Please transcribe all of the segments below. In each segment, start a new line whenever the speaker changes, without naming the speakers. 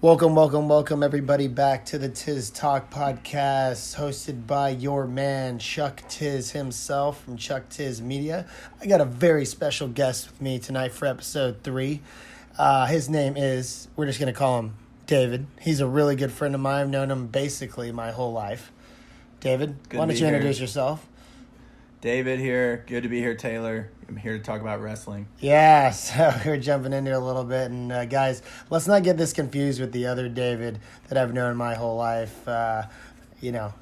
Welcome, everybody, back to the Tiz Talk podcast, hosted by your man, Chucktizz himself from Chucktizz Media. I got a very special guest with me tonight for episode 3. His name is, we're just going to call him David. He's a really good friend of mine. I've known him basically my whole life. David, why don't you introduce yourself?
David here. Good to be here, Taylor. I'm here to talk about wrestling.
Yeah, so we're jumping into it a little bit. And guys, let's not get this confused with the other David that I've known my whole life.
Let me tell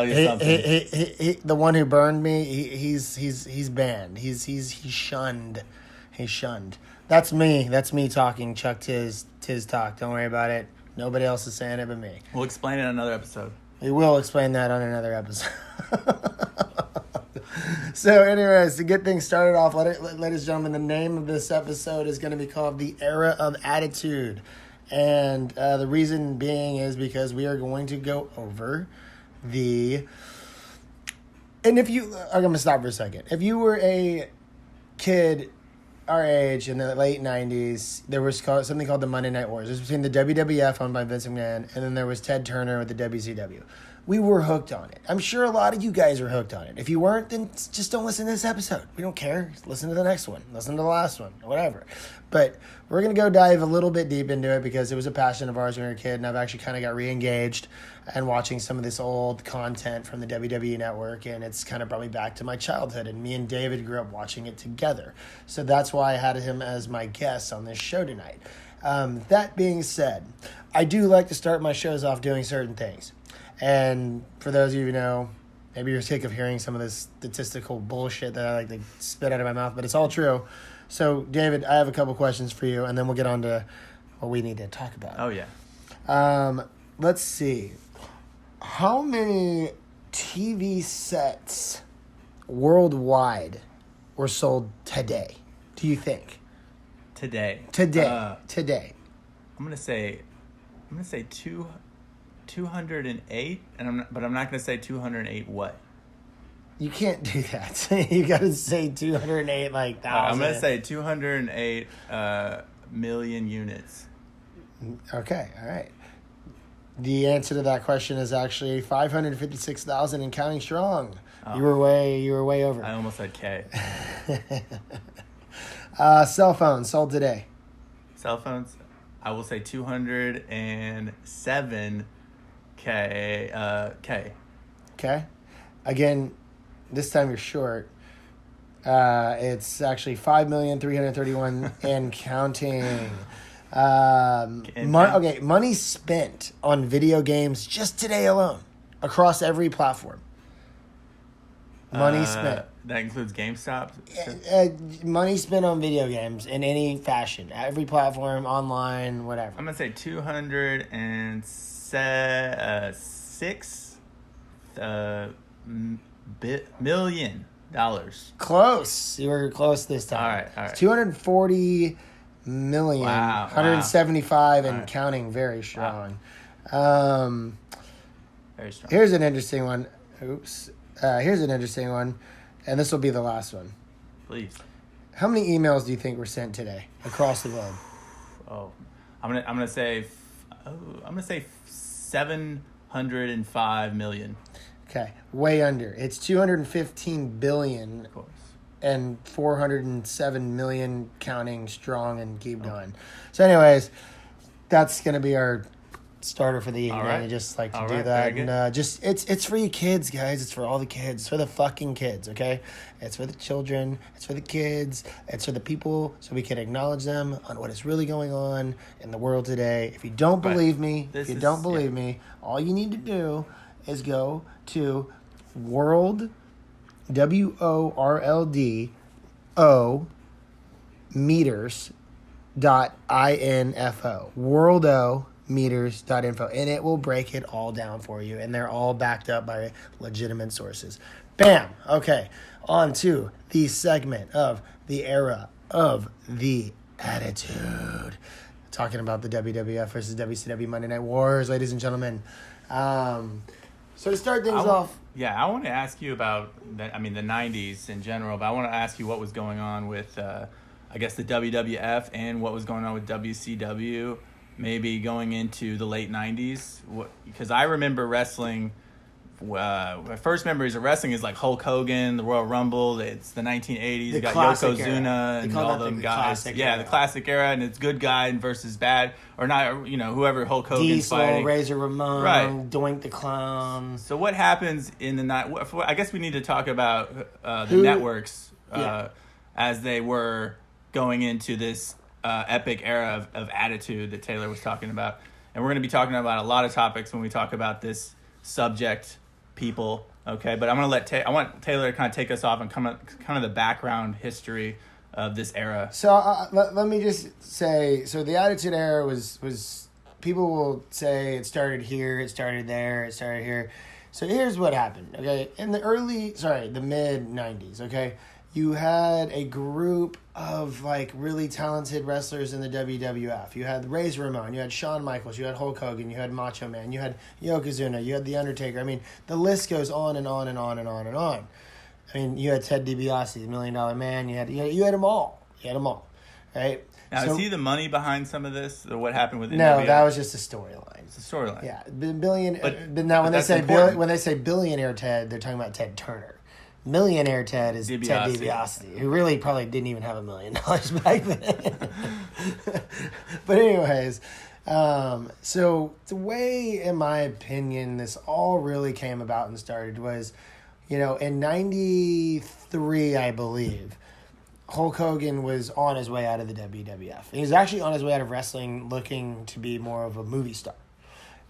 you something.
He, the one who burned me, he's banned. He's shunned. He's shunned. That's me. That's me talking Chucktizz talk. Don't worry about it. Nobody else is saying it but me.
We'll explain it in another episode.
We will explain that on another episode. So anyways, to get things started off, ladies and gentlemen, the name of this episode is going to be called The Era of Attitude. And the reason being is because we are going to go over I'm going to stop for a second. If you were a kid our age in the late 90s, there was something called the Monday Night Wars. It was between the WWF, owned by Vince McMahon, and then there was Ted Turner with the WCW. We were hooked on it. I'm sure a lot of you guys are hooked on it. If you weren't, then just don't listen to this episode. We don't care. Listen to the next one. Listen to the last one. Whatever. But we're going to go dive a little bit deep into it because it was a passion of ours when we were a kid, and I've actually kind of got re-engaged and watching some of this old content from the WWE Network, and it's kind of brought me back to my childhood, and me and David grew up watching it together. So that's why I had him as my guest on this show tonight. That being said, I do like to start my shows off doing certain things. And for those of you who know, maybe you're sick of hearing some of this statistical bullshit that I like to spit out of my mouth, but it's all true. So, David, I have a couple questions for you, and then we'll get on to what we need to talk about.
Oh, yeah.
Let's see. How many TV sets worldwide were sold today, do you think?
Today.
Today.
I'm gonna say 208, but I'm not gonna say 208 what?
You can't do that. You got to say 208 like thousand.
I'm gonna say 208 million units.
Okay, all right. The answer to that question is actually 556,000 and counting strong. Oh. You were way over.
I almost said K.
Cell phones sold today.
Cell phones, I will say 207 K.
Okay. Again, this time you're short. It's actually 5,331,000 and counting. Money spent on video games just today alone across every platform. Money spent.
That includes GameStop?
Money spent on video games in any fashion. Every platform, online, whatever.
I'm going to say $206 million.
Close. You were close this time.
All right.
240 million.
Wow.
175 and counting. Very strong.
Very strong.
Here's an interesting one. And this will be the last one.
Please.
How many emails do you think were sent today across the globe?
Oh, I'm gonna say 705 million.
Okay, way under. It's 215 billion.
Of course.
And 407 million counting strong and keep going. So, anyways, that's gonna be our starter for the evening.
All right.
I just like to do
Very
that,
good.
and it's for you kids, guys. It's for all the kids. It's for the fucking kids. Okay, it's for the children. It's for the kids. It's for the people, so we can acknowledge them on what is really going on in the world today. If you don't believe me, all you need to do is go to World WORLDO meters.info. Worldo meters.info, and it will break it all down for you, and they're all backed up by legitimate sources. Bam. Okay, on to the segment of the era of the attitude, talking about the WWF versus WCW Monday Night Wars, ladies and gentlemen. So to start things off,
yeah, I want to ask you about the 90s in general, but I want to ask you what was going on with, I guess, the WWF and what was going on with WCW, maybe going into the late 90s. Because I remember wrestling. My first memories of wrestling is like Hulk Hogan, the Royal Rumble. It's the 1980s. You got Yokozuna and all them guys. Yeah, the classic era, and it's good guy versus bad, or not. Whoever Hulk Hogan's
Diesel,
fighting.
Razor Ramon,
right.
Doink the Clown.
So what happens in the night? I guess we need to talk about the networks as they were going into this epic era of attitude that Taylor was talking about, and we're going to be talking about a lot of topics when we talk about this subject. People, okay, but I'm gonna I want Taylor to kind of take us off and kind of the background history of this era.
So let me just say, so the Attitude Era was people will say it started here, it started there, it started here. So here's what happened, okay? In the mid 90s, okay, you had a group of like really talented wrestlers in the WWF. You had Razor Ramon, you had Shawn Michaels, you had Hulk Hogan, you had Macho Man, you had Yokozuna, you had The Undertaker. I mean, the list goes on and on and on and on and on. I mean, you had Ted DiBiase, the $1 Million Man. You had them all. You had them all, right?
Now, is he the money behind some of this? Or what happened with NWA?
No, that was just a storyline.
It's a storyline.
Yeah, but now when they say billionaire Ted, they're talking about Ted Turner. Millionaire Ted is DiBiase. Ted DiBiase, who really probably didn't even have $1 million back then. But anyways, so the way, in my opinion, this all really came about and started was, in 93, I believe, Hulk Hogan was on his way out of the WWF. He was actually on his way out of wrestling looking to be more of a movie star.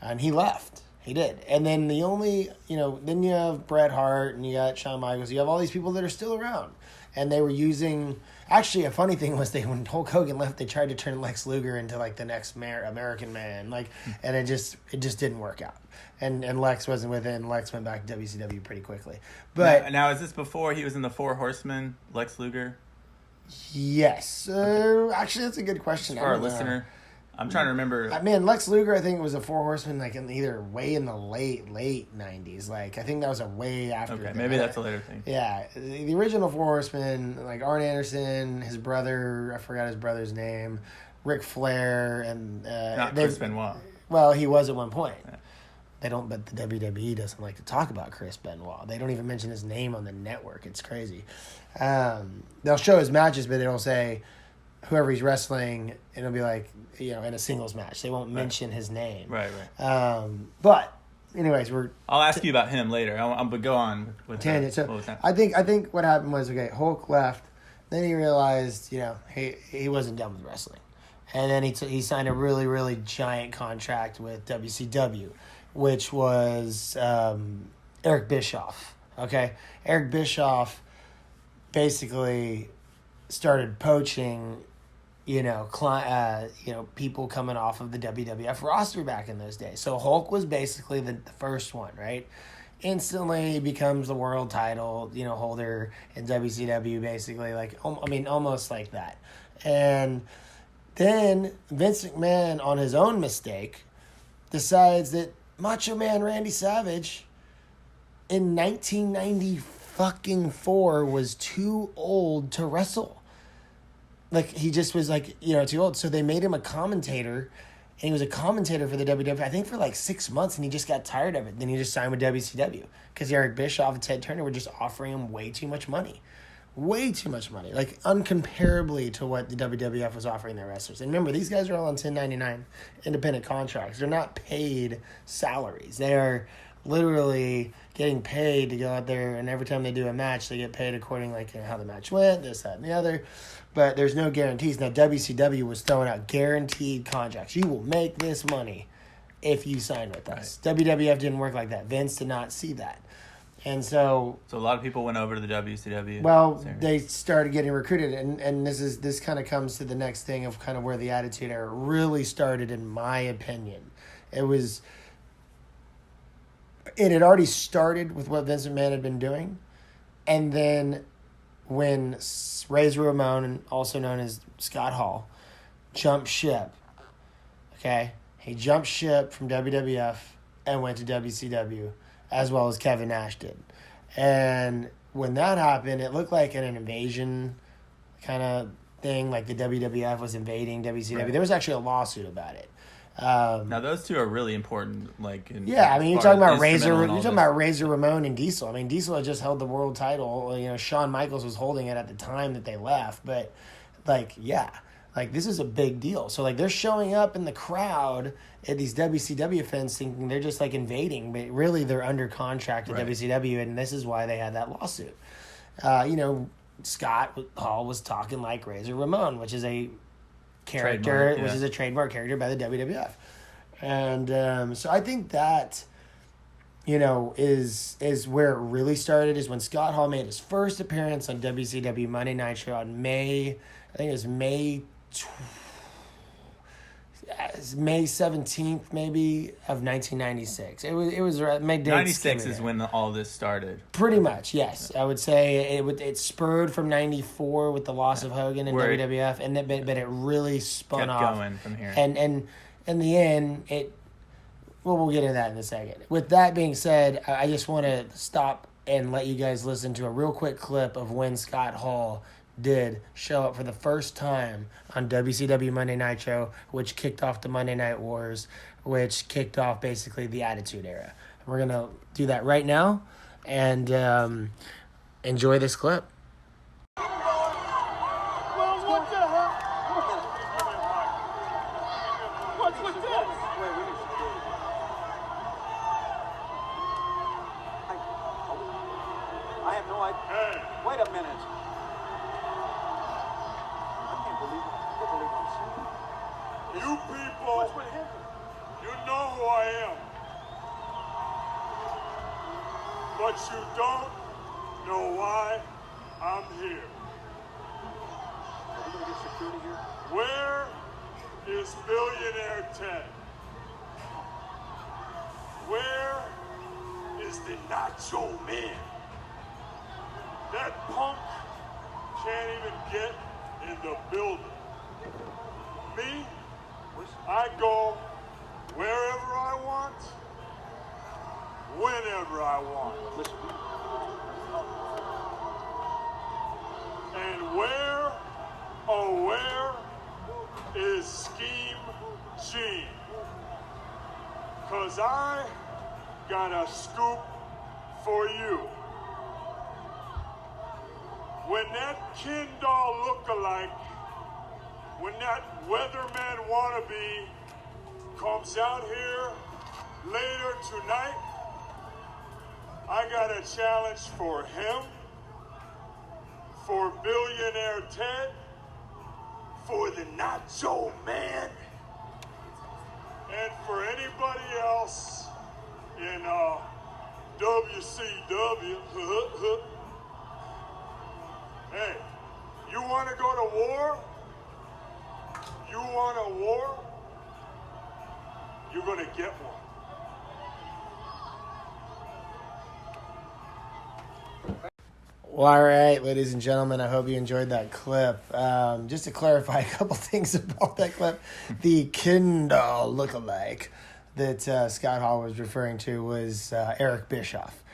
And he left. He did. And then then you have Bret Hart and you got Shawn Michaels. You have all these people that are still around. And they were using... Actually, a funny thing was when Hulk Hogan left, they tried to turn Lex Luger into like the next American man. And it just didn't work out. And Lex wasn't with it, and Lex went back to WCW pretty quickly. But
now is this before he was in the Four Horsemen, Lex Luger?
Yes. Actually, that's a good question.
For our listener... I'm trying to remember.
Man, Lex Luger, I think, was a Four Horsemen, like way in the late 90s. Like, I think that was a way after.
Okay, maybe that's a later thing.
Yeah, the original Four Horsemen, like Arn Anderson, his brother, I forgot his brother's name, Ric Flair, and
not Chris Benoit.
Well, he was at one point. Yeah. But the WWE doesn't like to talk about Chris Benoit. They don't even mention his name on the network. It's crazy. They'll show his matches, but it'll say whoever he's wrestling, and it'll be like, in a singles match. They won't mention his name.
Right.
But anyways,
I'll ask you about him later. But go on with
tangent. So I think what happened was, okay, Hulk left. Then he realized, he wasn't done with wrestling, and then he signed a really, really giant contract with WCW, which was Eric Bischoff. Okay, Eric Bischoff basically started poaching, people coming off of the WWF roster back in those days. So Hulk was basically the first one, right? Instantly becomes the world title, holder in WCW, basically, almost like that. And then Vince McMahon, on his own mistake, decides that Macho Man Randy Savage in 1994 was too old to wrestle. Like, he just was too old. So they made him a commentator, and he was a commentator for the WWF, I think for 6 months, and he just got tired of it. Then he just signed with WCW because Eric Bischoff and Ted Turner were just offering him way too much money. Way too much money. Like, uncomparably to what the WWF was offering their wrestlers. And remember, these guys are all on 1099 independent contracts. They're not paid salaries. They are literally getting paid to go out there, and every time they do a match, they get paid according how the match went, this, that, and the other. But there's no guarantees. Now, WCW was throwing out guaranteed contracts. You will make this money if you sign with us. Right. WWF didn't work like that. Vince did not see that. And so
a lot of people went over to the WCW.
Well, they started getting recruited, and this kind of comes to the next thing of kind of where the Attitude Era really started, in my opinion. It had already started with what Vince McMahon had been doing, and then when Razor Ramon, also known as Scott Hall, jumped ship. Okay, he jumped ship from WWF and went to WCW. as well as Kevin Nash did. And when that happened, it looked like an invasion kind of thing, like the WWF was invading WCW.
Right.
There was actually a lawsuit about it.
Now those two are really important. Like,
I mean, you're talking about Razor Ramon and Diesel. I mean, Diesel had just held the world title. You know, Shawn Michaels was holding it at the time that they left. But, like, this is a big deal. So, like, they're showing up in the crowd at these WCW events thinking they're just, like, invading. But really, they're under contract to WCW, and this is why they had that lawsuit. You know, Scott Hall was talking like Razor Ramon, which is a character, which is a trademark character by the WWF. And so I think that, you know, is where it really started, is when Scott Hall made his first appearance on WCW Monday Nitro on May 17th, maybe, of 1996. It was my date.
96 is when all this started.
Pretty much, yes. I would say it spurred from 94 with the loss of Hogan and WWF, but it really spun off.
Kept going from here.
And in the end, we'll get into that in a second. With that being said, I just want to stop and let you guys listen to a real quick clip of when Scott Hall did show up for the first time on WCW Monday Nitro, which kicked off the Monday Night Wars, which kicked off basically the Attitude Era. We're going to do that right now and enjoy this clip.
I have no idea. Hey. Wait a minute.
You people, you know who I am, but you don't know why I'm here.
Are we going to get security here?
Where is Billionaire Ted? Where is the Nacho Man? That punk can't even get in the building. Me, I go wherever I want, whenever I want.
Listen.
And where, oh where is Scheme Gene? 'Cause I got a scoop for you. When that Ken doll look-alike, when that weatherman wannabe comes out here later tonight, I got a challenge for him, for Billionaire Ted, for the Nacho Man, and for anybody else in WCW. Hey, you want to go to war? You want a war? You're going to get one.
Well, all right, ladies and gentlemen, I hope you enjoyed that clip. Just to clarify a couple things about that clip, the Kindle lookalike that Scott Hall was referring to was Eric Bischoff.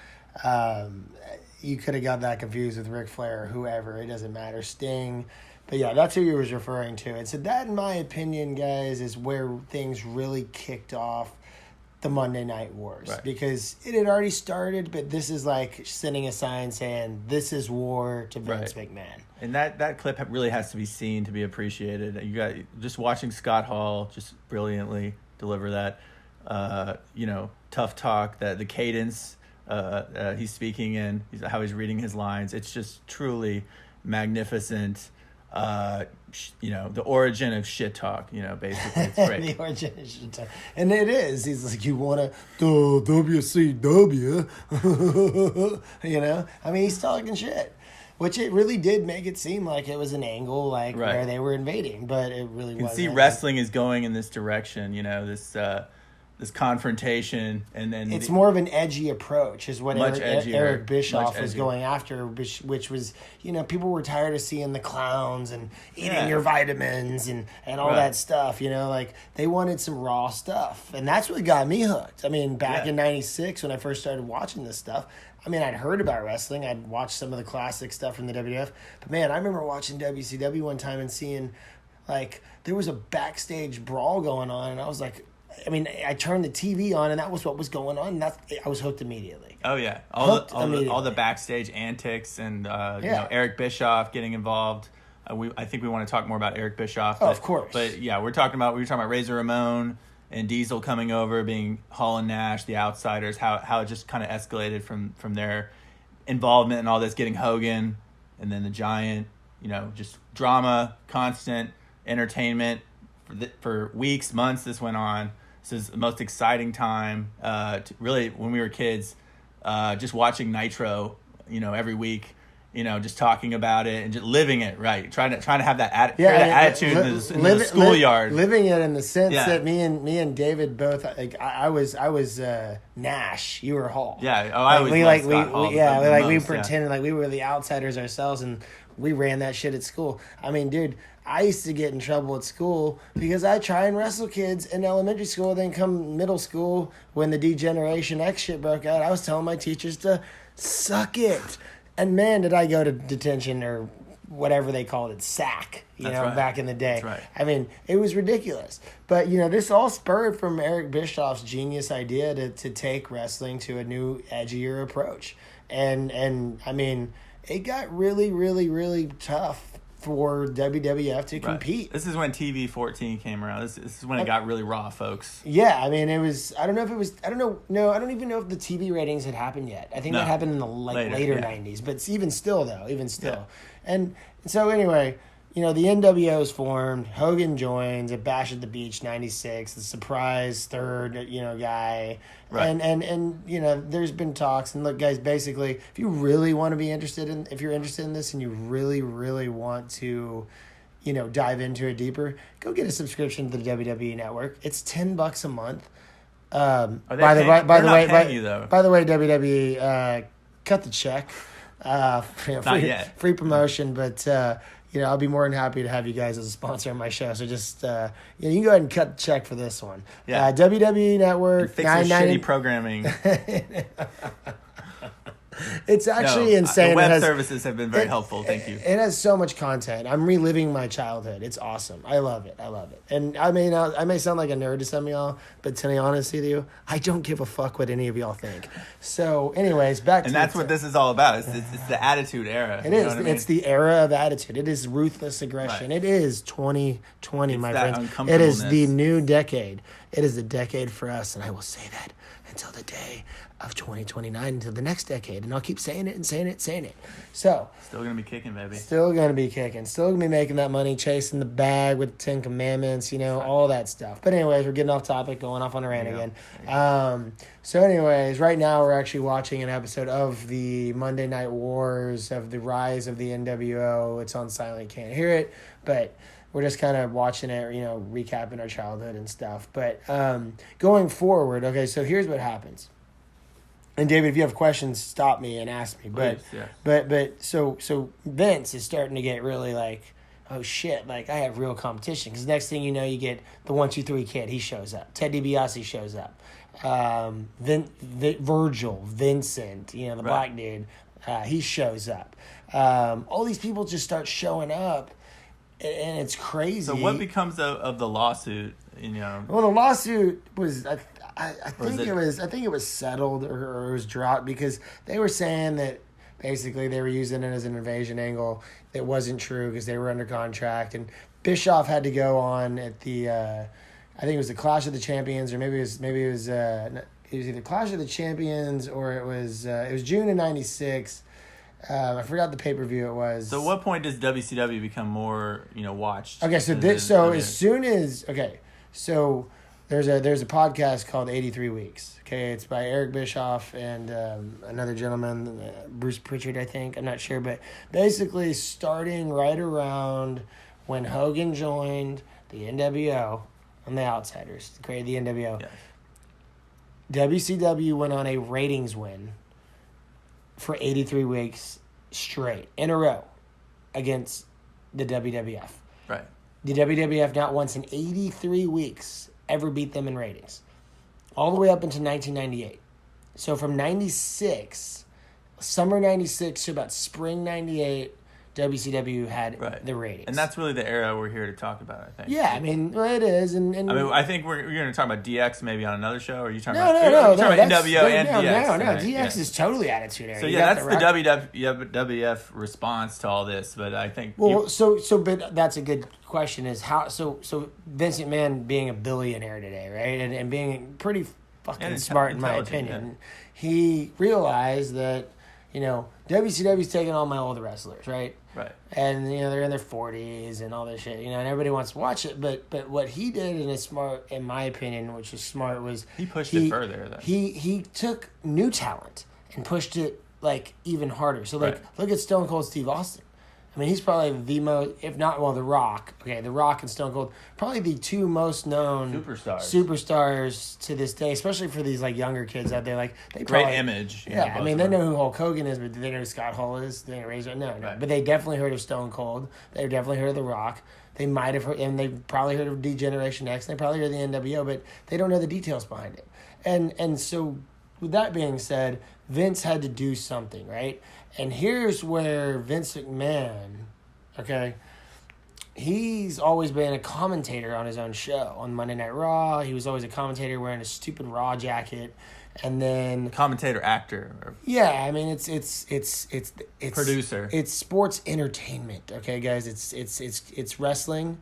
You could have got that confused with Ric Flair or whoever. It doesn't matter. Sting. But yeah, that's who he was referring to. And so that, in my opinion, guys, is where things really kicked off the Monday Night Wars.
Right.
Because it had already started, but this is like sending a sign saying, this is war to Vince McMahon. And
that clip really has to be seen to be appreciated. You got just watching Scott Hall just brilliantly deliver that, tough talk, that the cadence he's speaking in, how he's reading his lines. It's just truly magnificent. The origin of shit talk, basically. It's great.
The origin of shit talk. And it is. He's like, you want to WCW? I mean, he's talking shit. Which it really did make it seem like it was an angle, where they were invading. But it really wasn't.
You can see wrestling is going in this direction, this this confrontation, and then
it's more of an edgy approach, is what Eric Bischoff was
edgier.
Going after, which was, people were tired of seeing the clowns and eating your vitamins and all that stuff, like they wanted some raw stuff. And that's what got me hooked. I mean, back in 96, when I first started watching this stuff, I mean, I'd heard about wrestling. I'd watched some of the classic stuff from the WWF. But, man, I remember watching WCW one time and seeing, like, there was a backstage brawl going on, and I was like, I turned the TV on, and that was what was going on, and I was hooked immediately.
Oh, yeah. All the backstage antics and, Eric Bischoff getting involved. I think we want to talk more about Eric Bischoff.
Of course.
But, yeah, we were talking about Razor Ramon and Diesel coming over, being Hall and Nash, the Outsiders, how it just kind of escalated from their involvement and all this, getting Hogan, and then the Giant, just drama, constant entertainment for weeks, months. This went on. This is the most exciting time, really, when we were kids, just watching Nitro, every week. Just talking about it and just living it, right? Trying to have that attitude in the schoolyard.
Living it in the sense that me and David both, like, I was Nash, you were Hall.
Yeah. Oh, I was
we pretended like we were the outsiders ourselves, and we ran that shit at school. I mean, dude, I used to get in trouble at school because I try and wrestle kids in elementary school. Then come middle school, when the Degeneration X shit broke out, I was telling my teachers to suck it. And man, did I go to detention, or whatever they called it, SAC, back in the day.
That's right.
I mean, it was ridiculous. But, this all spurred from Eric Bischoff's genius idea to take wrestling to a new, edgier approach. And I mean, it got really, really, really tough for WWF to compete.
This is when TV 14 came around. This is when it got really raw, folks.
Yeah, I mean, it was, I don't even know if the TV ratings had happened yet. I think that happened in the later 90s, but even still. Yeah. And so anyway, the NWO's formed, Hogan joins at Bash at the Beach 96, the surprise third, guy. Right. And there's been talks, and look, guys, basically, if you really want to be if you're interested in this and you really, really want to, dive into it deeper, go get a subscription to the WWE Network. It's $10 a month. By the way, WWE, cut the check. Free promotion, but I'll be more than happy to have you guys as a sponsor on my show. So just you can go ahead and cut the check for this one. Yeah, WWE Network.
Fix your shitty programming.
It's actually insane.
The web services have been very helpful. Thank you.
It has so much content. I'm reliving my childhood. It's awesome. I love it. And I may sound like a nerd to some of y'all, but to be honest with you, I don't give a fuck what any of y'all think. So, anyways, back to
and that's what this is all about. It's the Attitude Era.
It is. It's the era of attitude. It is ruthless aggression. Right. It is 2020, my friends. It is the new decade. It is the decade for us, and I will say that until the day of 2029, until the next decade, and I'll keep saying it and saying it, saying it. So
still gonna be kicking, baby.
Still gonna be kicking. Still gonna be making that money, chasing the bag with 10 Commandments, all that stuff. But anyways, we're getting off topic, going off on a rant again. So anyways, right now we're actually watching an episode of the Monday Night Wars of the rise of the NWO. It's on silent, can't hear it, but we're just kind of watching it, recapping our childhood and stuff. But going forward, okay, so here's what happens. And David, if you have questions, stop me and ask me. But so Vince is starting to get really like, oh shit, like I have real competition. Because next thing you know, you get the 1, 2, 3 kid. He shows up. Ted DiBiase shows up. Virgil, Vincent, the black dude, he shows up. All these people just start showing up. And it's crazy.
So what becomes of the lawsuit?
Well, the lawsuit was, I think it was settled or it was dropped because they were saying that basically they were using it as an invasion angle. That wasn't true because they were under contract, and Bischoff had to go on at the I think it was the Clash of the Champions, or maybe it was either Clash of the Champions or it was June of '96. I forgot the pay-per-view it was.
So, at what point does WCW become more, watched?
Okay, so there's a podcast called 83 Weeks. Okay, it's by Eric Bischoff and another gentleman, Bruce Pritchard, I think. I'm not sure, but basically starting right around when Hogan joined the NWO and the Outsiders, created the NWO.
Yes.
WCW went on a ratings win for 83 weeks straight in a row against the WWF.
Right.
The WWF not once in 83 weeks ever beat them in ratings. All the way up into 1998. So from 96, summer 96 to about spring 98, WCW had the ratings.
And that's really the era we're here to talk about, I think.
Yeah, I mean, well, it is. And
I mean, I think we're going to talk about DX maybe on another show, or are you talking
no,
about NWO and DX?
No, DX is totally attitude era.
So yeah, that's the WWF response to all this, but I think...
But that's a good question, is how... So Vince McMahon being a billionaire today, right, and being pretty fucking smart, in my opinion, he realized that, WCW's taking all my old wrestlers, right?
Right.
And, they're in their 40s and all this shit, and everybody wants to watch it. But what he did, and it's smart, in my opinion, which was smart, was...
He pushed it further, though.
He took new talent and pushed it, even harder. So, look at Stone Cold Steve Austin. I mean, he's probably the most, if not, The Rock. Okay, The Rock and Stone Cold, probably the two most known superstars to this day, especially for these younger kids out there. They
great image.
Yeah, I mean, they know who Hulk Hogan is, but do they know who Scott Hall is? Do they know Razor? No.
Right.
But they definitely heard of Stone Cold. They definitely heard of The Rock. They might have heard, and they probably heard of D-Generation X. And they probably heard of the NWO, but they don't know the details behind it. And so, with that being said, Vince had to do something, right? And here's where Vince McMahon, okay, he's always been a commentator on his own show. On Monday Night Raw, he was always a commentator wearing a stupid Raw jacket. And then...
Commentator, actor.
Yeah, I mean, it's
producer.
It's sports entertainment, okay, guys? It's wrestling.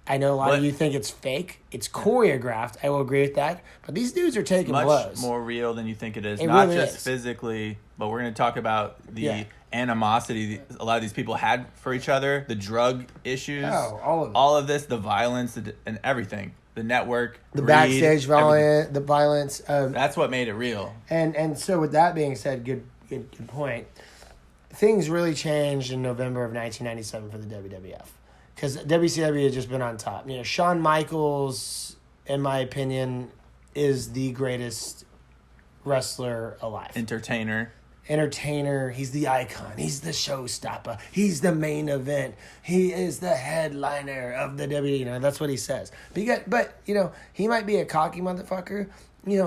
I know a lot of you think it's fake. It's choreographed. I will agree with that. But these dudes are taking blows.
Much more real than you think it is.
It
Not
really
just
is.
physically, but we're going to talk about the animosity a lot of these people had for each other, the drug issues, all of this, the violence, and everything. The network,
the backstage violence, the violence.
That's what made it real.
And so with that being said, good point. Things really changed in November of 1997 for the WWF. Because WCW had just been on top. Shawn Michaels, in my opinion, is the greatest wrestler alive.
Entertainer.
He's the icon. He's the showstopper. He's the main event. He is the headliner of the WWE. That's what he says. But he might be a cocky motherfucker.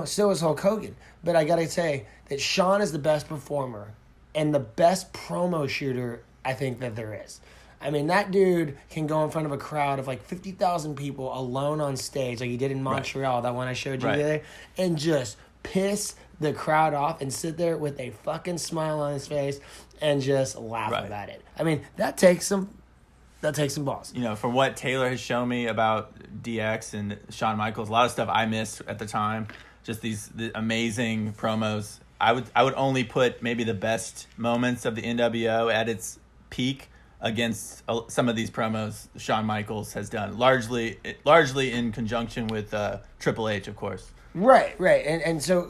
So is Hulk Hogan. But I gotta say that Shawn is the best performer and the best promo shooter I think that there is. I mean, that dude can go in front of a crowd of 50,000 people alone on stage, like he did in Montreal, that one I showed you today, and just piss the crowd off and sit there with a fucking smile on his face and just laugh about it. I mean, that takes some balls.
From what Taylor has shown me about DX and Shawn Michaels, a lot of stuff I missed at the time, just the amazing promos. I would only put maybe the best moments of the NWO at its peak against some of these promos Shawn Michaels has done, largely in conjunction with Triple H, of course.
Right. And so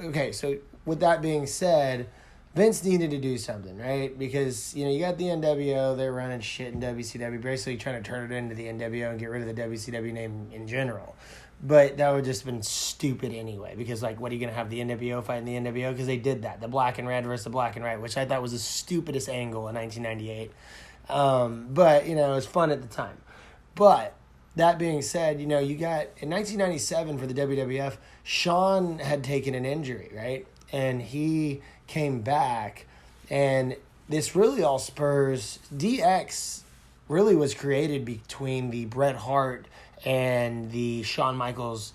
with that being said, Vince needed to do something, right? Because, you got the NWO, they're running shit in WCW, basically trying to turn it into the NWO and get rid of the WCW name in general. But that would just have been stupid anyway, because, what are you going to have the NWO fight in the NWO? Because they did that, the black and red versus the black and white, which I thought was the stupidest angle in 1998. But, it was fun at the time. But that being said, you got in 1997 for the WWF, Shawn had taken an injury, right? And he came back, and this really all spurs DX really was created between the Bret Hart and the Shawn Michaels,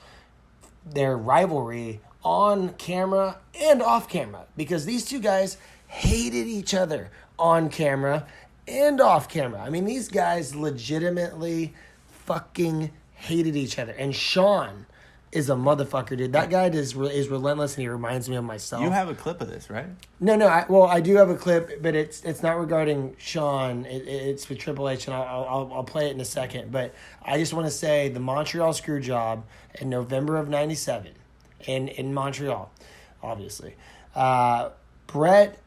their rivalry on camera and off camera, because these two guys hated each other on camera and off camera. I mean, these guys legitimately fucking hated each other. And Shawn is a motherfucker, dude. That guy is relentless, and he reminds me of myself.
You have a clip of this, right?
No. I do have a clip, but it's not regarding Shawn. It's with Triple H, and I'll play it in a second. But I just want to say the Montreal Screwjob in November of '97, in Montreal, obviously. Bret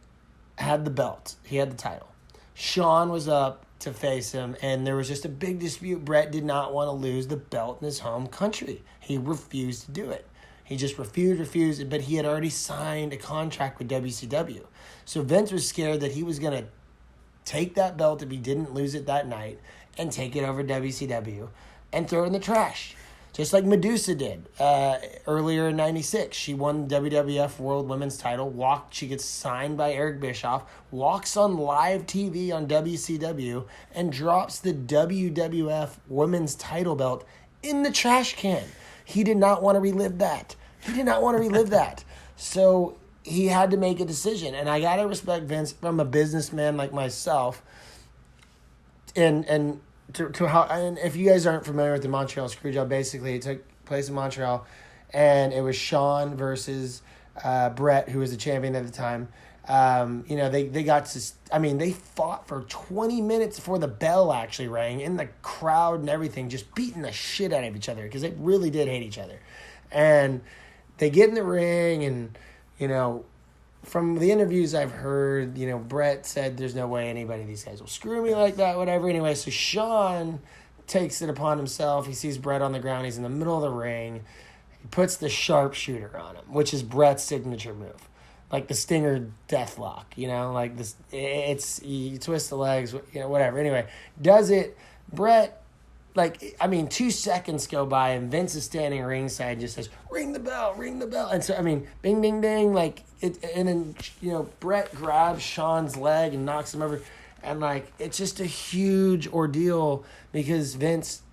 had the belt. He had the title. Shawn was up to face him, and there was just a big dispute. Bret did not want to lose the belt in his home country. He refused to do it. He just refused, but he had already signed a contract with WCW. So Vince was scared that he was going to take that belt if he didn't lose it that night and take it over WCW and throw it in the trash. Just like Medusa did earlier in '96. She won WWF World Women's title. She gets signed by Eric Bischoff, walks on live TV on WCW, and drops the WWF Women's title belt in the trash can. He did not want to relive that. So he had to make a decision. And I got to respect Vince from a businessman like myself. And if you guys aren't familiar with the Montreal Screwjob, basically it took place in Montreal, and it was Shawn versus Brett, who was the champion at the time. They fought for 20 minutes before the bell actually rang in the crowd and everything, just beating the shit out of each other because they really did hate each other. And they get in the ring, and from the interviews I've heard, Brett said there's no way anybody of these guys will screw me like that, whatever. Anyway, so Shawn takes it upon himself. He sees Brett on the ground. He's in the middle of the ring. He puts the sharpshooter on him, which is Brett's signature move. Like the Stinger Deathlock, like this. You twist the legs, whatever. Anyway, does it. Brett, 2 seconds go by, and Vince is standing ringside and just says, ring the bell. And so, bing, ding, ding, and then, Brett grabs Shawn's leg and knocks him over. And, it's just a huge ordeal because Vince,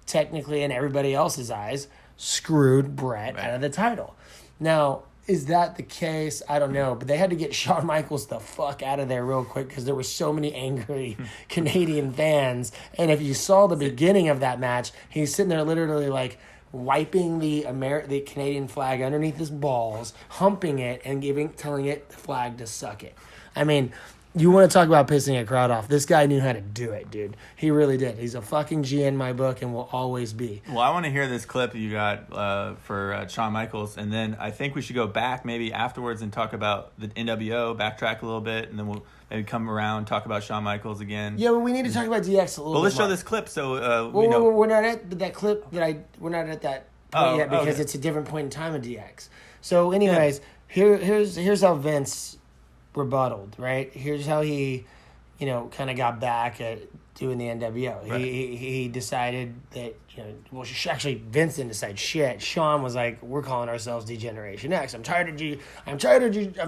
technically, in everybody else's eyes, screwed Brett out of the title. Now, is that the case? I don't know. But they had to get Shawn Michaels the fuck out of there real quick because there were so many angry Canadian fans. And if you saw the beginning of that match, he's sitting there literally wiping the Canadian flag underneath his balls, humping it, and telling it the flag to suck it. You want to talk about pissing a crowd off. This guy knew how to do it, dude. He really did. He's a fucking G in my book and will always be.
Well, I want to hear this clip you got for Shawn Michaels, and then I think we should go back maybe afterwards and talk about the NWO, backtrack a little bit, and then we'll maybe come around, talk about Shawn Michaels again.
Yeah, well, we need to talk about DX a little bit.
Well, let's
more.
show this clip so
we know. We're not at that clip we're not at that point yet because it's a different point in time of DX. So anyways, here's how Vince rebutted, right? Here's how he, kind of got back at doing the NWO. Right. He decided that, actually Vince didn't decide shit. Shawn was like, we're calling ourselves D-Generation X. I'm tired of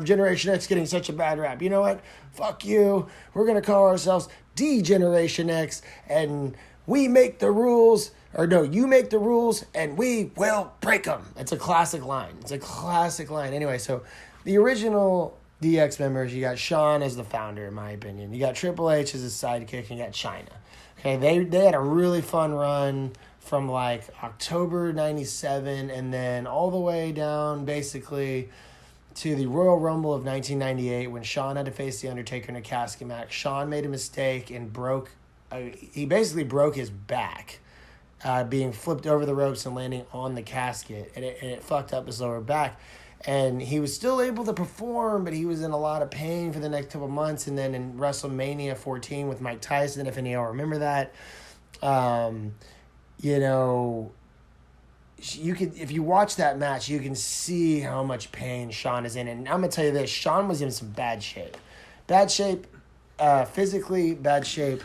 Generation X getting such a bad rap. You know what? Fuck you. We're going to call ourselves D-Generation X, and we make the rules. Or no, you make the rules, and we will break them. It's a classic line. Anyway, so the original DX members, you got Shawn as the founder, in my opinion. You got Triple H as his sidekick, and you got Chyna. Okay, they had a really fun run from October '97 and then all the way down basically to the Royal Rumble of 1998 when Shawn had to face The Undertaker in a casket match. Shawn made a mistake and he basically broke his back, being flipped over the ropes and landing on the casket, and it fucked up his lower back. And he was still able to perform, but he was in a lot of pain for the next couple months. And then in WrestleMania 14 with Mike Tyson, if any of y'all remember that, if you watch that match, you can see how much pain Shawn is in. And I'm going to tell you this, Shawn was in some bad shape. Bad shape physically, bad shape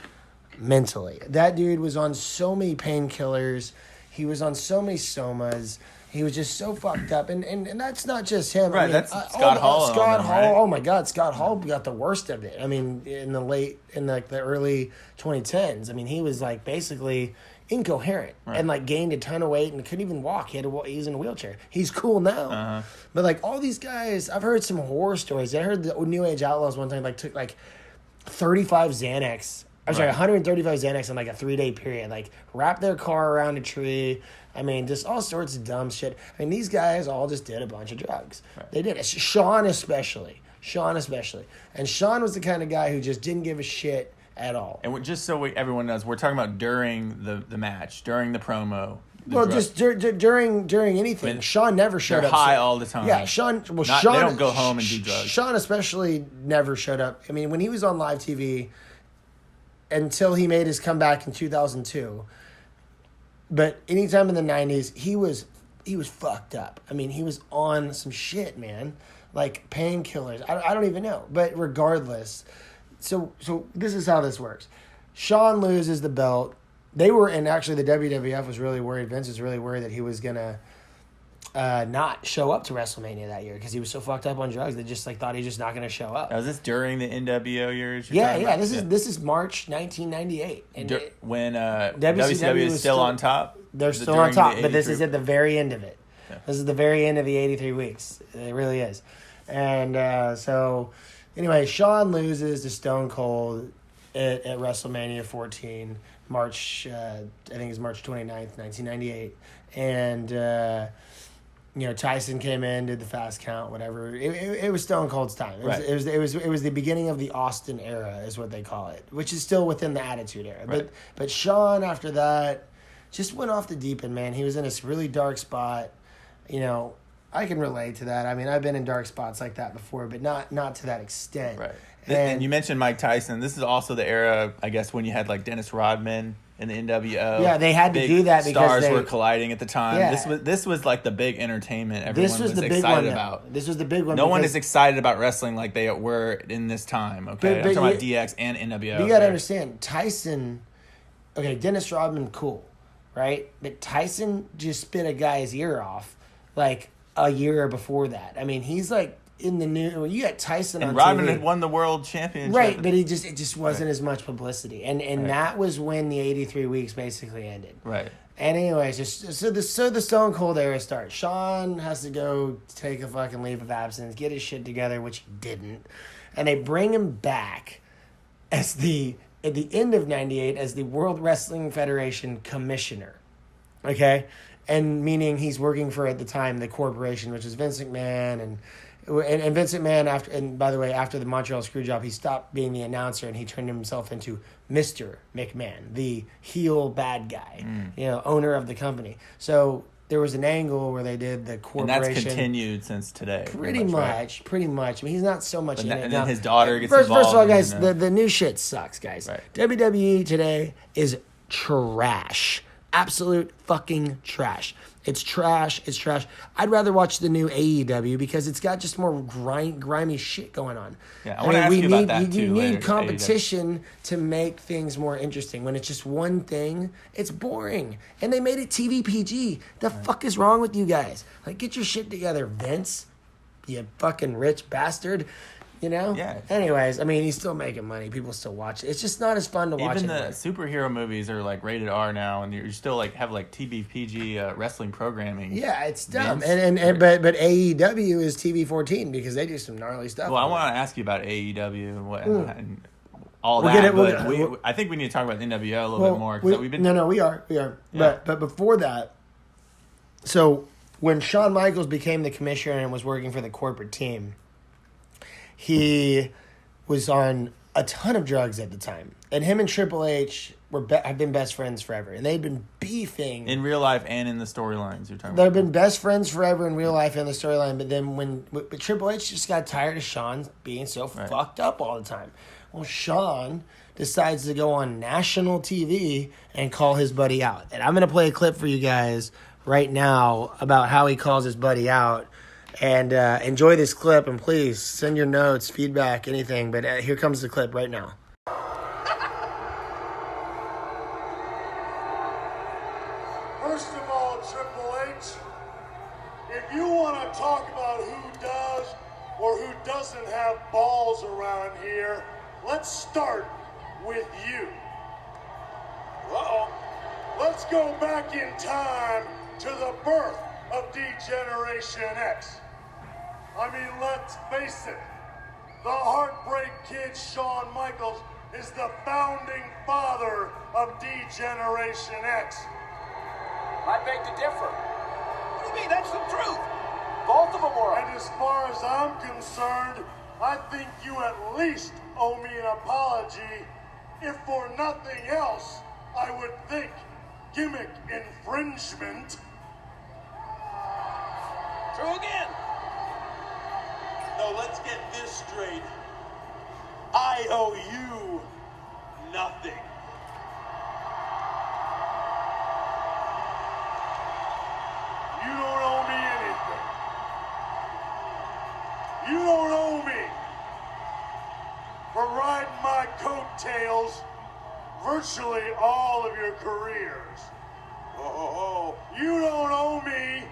mentally. That dude was on so many painkillers. He was on so many somas. He was just so fucked up, and that's not just him.
Right, that's Scott Hall.
Scott Hall.
Right?
Oh my God, Scott Hall got the worst of it. In the early 2010s. He was basically incoherent and gained a ton of weight and couldn't even walk. He was in a wheelchair. He's cool now, but all these guys, I've heard some horror stories. I heard the New Age Outlaws one time took 35 Xanax. 135 Xanax in a 3-day period. Wrapped their car around a tree. Just all sorts of dumb shit. These guys all just did a bunch of drugs. Right. They did. Shawn especially. And Shawn was the kind of guy who just didn't give a shit at all.
And just so everyone knows, we're talking about during the match, during the promo.
Just during anything. Shawn never showed up.
High all the time.
Yeah, Shawn. Well,
Shawn. They don't go home and do drugs.
Shawn especially never showed up. When he was on live TV, until he made his comeback in 2002. But anytime in the 90s, he was fucked up. I mean, he was on some shit, man. Like painkillers. I don't even know. But regardless, so this is how this works. Shawn loses the belt. They were, and actually the WWF was really worried. Vince was really worried that he was gonna not show up to WrestleMania that year because he was so fucked up on drugs. They just thought he was just not gonna show up.
Now, was this during the NWO years?
Yeah. This is March 1998, and
when WCW is still on top.
They're still on top, but this is at the very end of it. Yeah. This is the very end of the 83 weeks. It really is. And so, anyway, Shawn loses to Stone Cold at WrestleMania 14, March, I think it's March 29th, 1998. And, Tyson came in, did the fast count, whatever. It was Stone Cold's time. It was the beginning of the Austin era, is what they call it, which is still within the Attitude Era.
Right.
But Shawn, after that, just went off the deep end, man. He was in this really dark spot. I can relate to that. I mean, I've been in dark spots like that before, but not to that extent.
Right. And you mentioned Mike Tyson. This is also the era, I guess, when you had like Dennis Rodman in the NWO.
Yeah, they had to do that because
stars were colliding at the time.
Yeah.
This was like the big entertainment everyone was
the big
excited
one,
about.
This was the big one.
No one is excited about wrestling like they were in this time. Okay, I'm talking about DX and NWO.
You got to understand, Tyson. Okay, Dennis Rodman, cool, right? But Tyson just spit a guy's ear off like a year before that. I mean, he's like in the new. You got Tyson
and
on
Rodman
TV.
had won the world championship,
right? But it just wasn't as much publicity, and that was when the 83 weeks basically ended.
Right.
And anyways, so the Stone Cold era starts. Shawn has to go take a fucking leave of absence, get his shit together, which he didn't, and they bring him back as at the end of '98 as the World Wrestling Federation commissioner. Okay. And meaning he's working for, at the time, the corporation, which is Vince McMahon. And Vince McMahon, after the Montreal Screwjob, he stopped being the announcer and he turned himself into Mr. McMahon, the heel bad guy, owner of the company. So there was an angle where they did the corporation.
And that's continued since today.
Pretty much. I mean, he's not so much in it.
And then his daughter gets
involved. First of all, guys, the new shit sucks, guys.
Right.
WWE today is trash. Absolute fucking trash. It's trash. I'd rather watch the new AEW because it's got just more grimy shit going on.
Yeah, I want to ask you about that too.
You need competition to make things more interesting. When it's just one thing, it's boring. And they made it TV PG. The fuck is wrong with you guys? Like, get your shit together, Vince. You fucking rich bastard.
Yeah.
Anyways, I mean, he's still making money. People still watch it. It's just not as fun to watch.
Even the superhero movies are like rated R now, and you still like have like TV PG wrestling programming.
Yeah, it's dumb. But AEW is TV 14 because they do some gnarly stuff.
Well, I want to ask you about AEW and what and all that. I think we need to talk about NWO a little bit more because we've been.
No, we are. Yeah. But before that, so when Shawn Michaels became the commissioner and was working for the corporate team. He was on a ton of drugs at the time. And him and Triple H have been best friends forever. And they've been beefing.
In real life and in the storylines you're talking
They've
about.
been best friends forever in real life and the storyline. But then but Triple H just got tired of Shawn being so fucked up all the time. Well, Shawn decides to go on national TV and call his buddy out. And I'm going to play a clip for you guys right now about how he calls his buddy out. And enjoy this clip, and please send your notes, feedback, anything. But here comes the clip right now.
First of all, Triple H, if you want to talk about who does or who doesn't have balls around here, let's start with you. Uh-oh. Let's go back in time to the birth of D-Generation X. I mean, let's face it, the Heartbreak Kid Shawn Michaels is the founding father of D-Generation X.
I beg to differ. What do you mean? That's the truth. Both of them were.
And as far as I'm concerned, I think you at least owe me an apology. If for nothing else, I would think gimmick infringement.
True again.
No, let's get this straight. I owe you nothing. You don't details virtually all of your careers. Oh, you don't owe me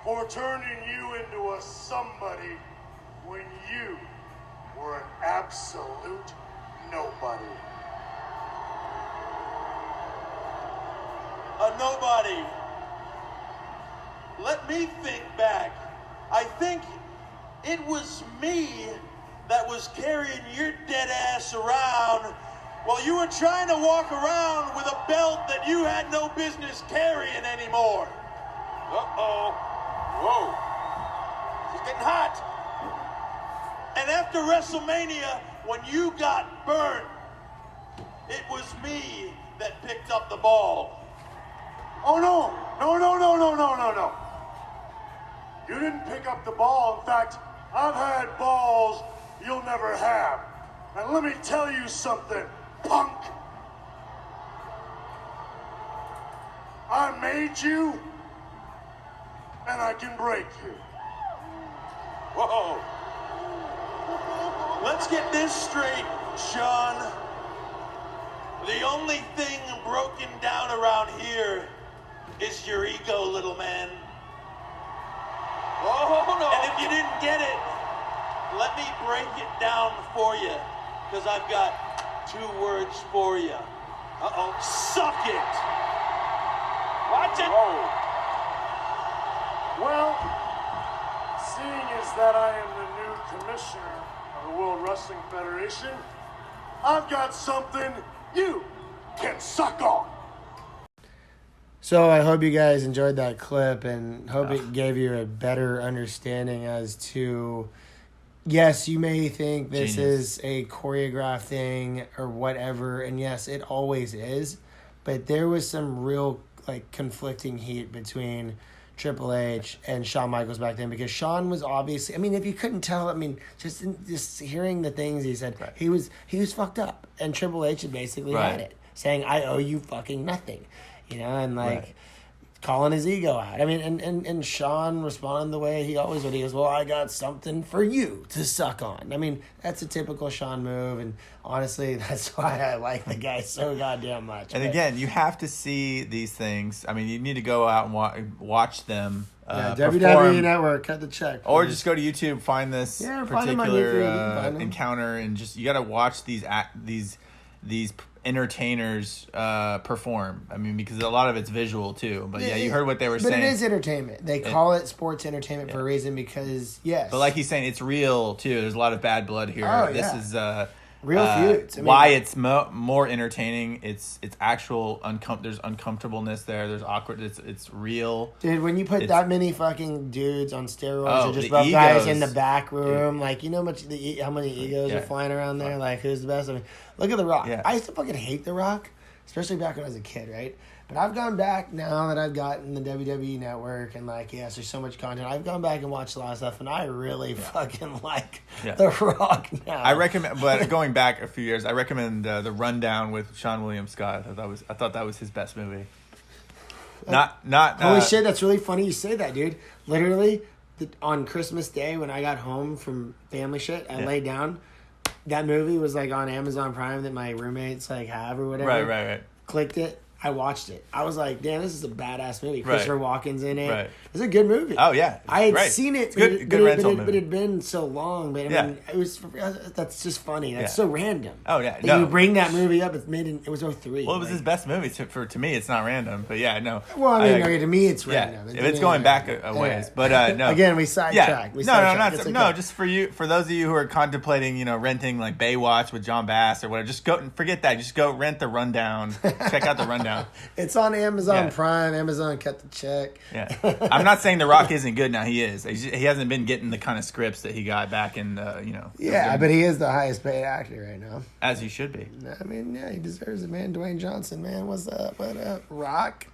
for turning you into a somebody when you were an absolute nobody.
A nobody. Let me think back. I think it was me that was carrying your dead ass around while you were trying to walk around with a belt that you had no business carrying anymore. Uh-oh. Whoa. It's getting hot. And after WrestleMania, when you got burnt, it was me that picked up the ball.
Oh, no. No. You didn't pick up the ball. In fact, I've had balls you'll never have. And let me tell you something, punk. I made you, and I can break you.
Whoa. Let's get this straight, Sean. The only thing broken down around here is your ego, little man. Oh, no. And if you didn't get it, let me break it down for you, because I've got 2 words for you. Uh-oh. Suck it. Watch it.
Whoa. Well, seeing as that I am the new commissioner of the World Wrestling Federation, I've got something you can suck on.
So I hope you guys enjoyed that clip and hope it gave you a better understanding as to, yes, you may think this is a choreographed thing or whatever, and yes, it always is, but there was some real conflicting heat between Triple H and Shawn Michaels back then, because Shawn was obviously, if you couldn't tell, just hearing the things he said, right. he was fucked up, and Triple H had basically had it, saying, I owe you fucking nothing. And calling his ego out. And Shawn responded the way he always would. He goes, well, I got something for you to suck on. That's a typical Shawn move, and honestly, that's why I like the guy so goddamn much.
And again, you have to see these things. You need to go out and watch them.
WWE Network, cut the check. Please.
Or just go to YouTube, find this particular encounter, and you got to watch these entertainers perform. Because a lot of it's visual too. But you heard what they were saying.
But it is entertainment. They call it sports entertainment for a reason, because yes.
But like he's saying, it's real too. There's a lot of bad blood here.
Oh,
this is
real feuds.
Why it's more entertaining. It's actual there's uncomfortabableness there. There's awkward. It's real.
Dude, when you put that many fucking dudes on steroids or just rough guys in the back room, how many egos are flying around there? Who's the best? Look at The Rock. Yeah. I used to fucking hate The Rock, especially back when I was a kid, right? But I've gone back now that I've gotten the WWE Network and yes, there's so much content. I've gone back and watched a lot of stuff, and I really fucking like The Rock now.
I recommend, but going back a few years, I recommend The Rundown with Sean William Scott. I thought that was his best movie.
Holy shit, that's really funny you say that, dude. Literally, on Christmas Day when I got home from family shit, I laid down. That movie was on Amazon Prime that my roommates have or whatever.
Right.
Clicked it. I watched it. I was like, damn, this is a badass movie. Christopher Walken's in it.
Right.
It's a good movie.
Oh, yeah.
I had seen it.
Good rental movie.
But it had been so long. But it was. That's just funny. That's so random.
Oh, yeah.
That you bring that movie up. It was 2003.
Well, it was his best movie. To me, it's not random. But yeah, no.
Well, to me, it's random.
If it's going back a ways. But no.
Again, we sidetracked.
For those of you who are contemplating, renting Baywatch with John Bass or whatever, just go and forget that. Just go rent The Rundown. Check out The Rundown.
It's on Amazon Prime. Amazon cut the check.
Yeah, I'm not saying The Rock isn't good now. He is. He hasn't been getting the kind of scripts that he got back in
Yeah, but he is the highest paid actor right now.
As he should be.
He deserves it, man. Dwayne Johnson, man. What's up? What up, Rock?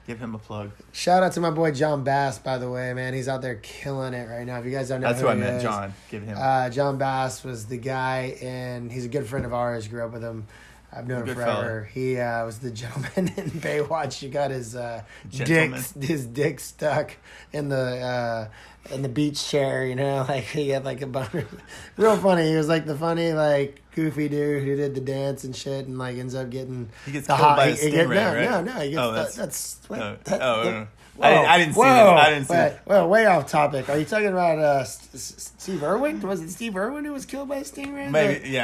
Give him a plug.
Shout out to my boy John Bass, by the way, man. He's out there killing it right now. If you guys don't know
That's who I meant, John. Give him.
John Bass was the guy, and he's a good friend of ours. Grew up with him. I've known him forever. Fella. He was the gentleman in Baywatch. He got his dick stuck in the in the beach chair, like he had like a bunch. Real funny. He was like the funny, like goofy dude who did the dance and shit, and like ends up getting
He gets
the
killed by a
he get-
stingray, right?
No. He gets
No. I didn't see that. I didn't see that.
Well, way off topic. Are you talking about Steve Irwin? Was it Steve Irwin who was killed by a stingray?